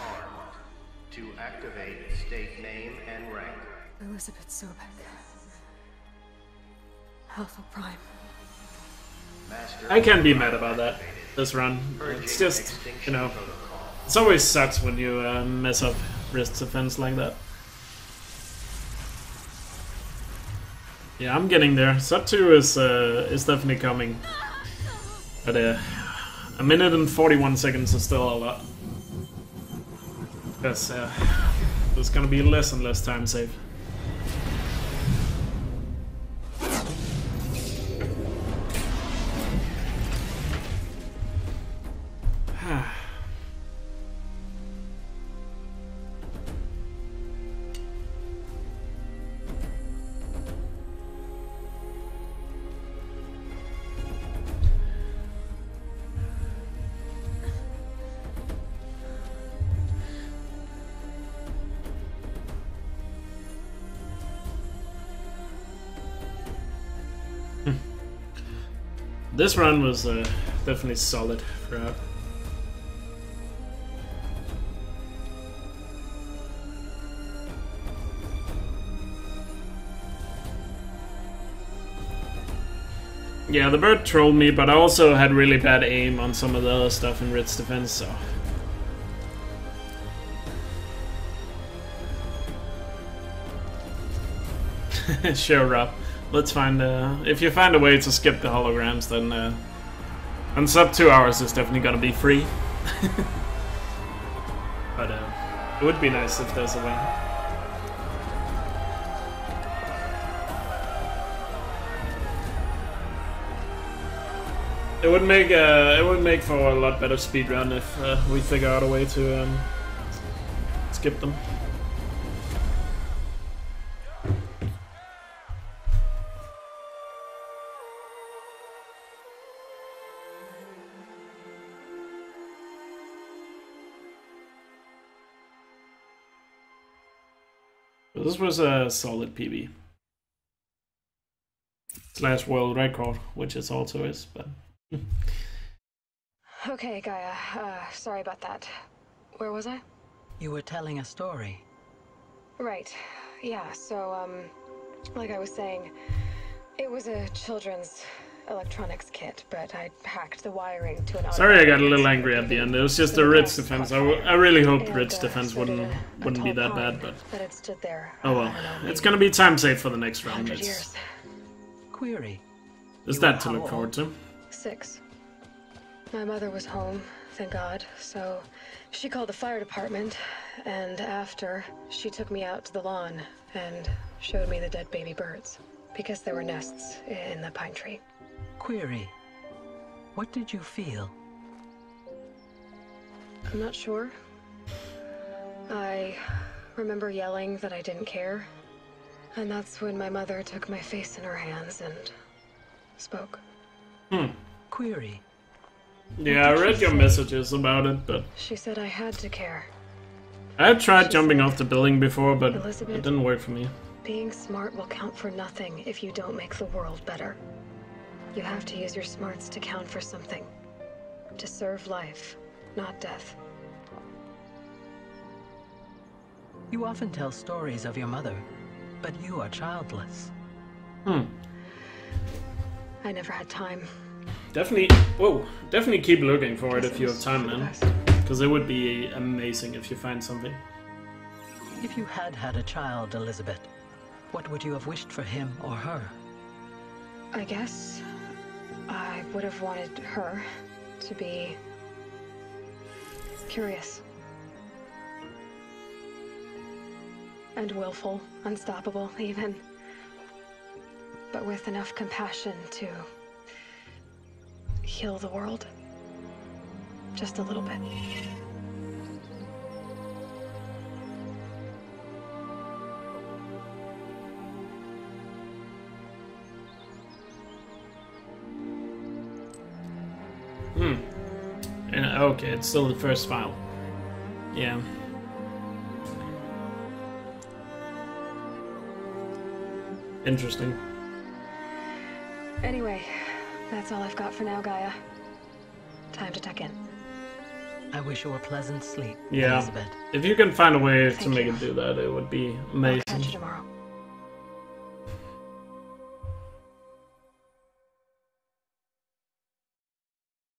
To activate state name and rank. Elizabeth Sobek. Alpha Prime. I can't be mad about that, this run. It's just, you know, it always sucks when you mess up wrist defense like that. Yeah, I'm getting there. Sub 2 is definitely coming. But A minute and 41 seconds is still a lot. Because there's gonna be less and less time save. This run was definitely solid throughout. Yeah, the bird trolled me, but I also had really bad aim on some of the other stuff in Ridge Defense, so... Sure, Rob. Let's find if you find a way to skip the holograms, then and sub 2 hours is definitely gonna be free. But it would be nice if there's a way. It would make for a lot better speedrun if we figure out a way to skip them. This was a solid PB. / world record, which it also is, but... Okay, Gaia. Sorry about that. Where was I? You were telling a story. Right. Yeah, so, like I was saying, it was a children's electronics kit, but I hacked the wiring to an... Sorry I got a little angry at the end. It was just the Ridge Defense. I really hoped Ridge Defense wouldn't be that bad, but... it stood there. Oh well. It's gonna be time safe for the next round. It's... Query. There's that to look forward to. 6. My mother was home, thank God, so she called the fire department, and after, she took me out to the lawn and showed me the dead baby birds, because there were nests in the pine tree. Query. What did you feel? I'm not sure. I remember yelling that I didn't care, and that's when my mother took my face in her hands and spoke. Query. Yeah, I read your messages about it, but... She said I had to care. I had tried jumping off the building before, but it didn't work for me. Being smart will count for nothing if you don't make the world better. You have to use your smarts to count for something. To serve life, not death. You often tell stories of your mother, but you are childless. I never had time. Definitely keep looking for it if you have time, man. Because it would be amazing if you find something. If you had had a child, Elizabeth, what would you have wished for him or her? I guess I would have wanted her to be curious. And willful, unstoppable, even. But with enough compassion to heal the world. Just a little bit. And, okay, it's still the first file. Yeah. Interesting. Anyway, that's all I've got for now, Gaia. Time to tuck in. I wish you a pleasant sleep, Yeah. Elizabeth. If you can find a way to make it do that, it would be amazing. I'll catch you tomorrow.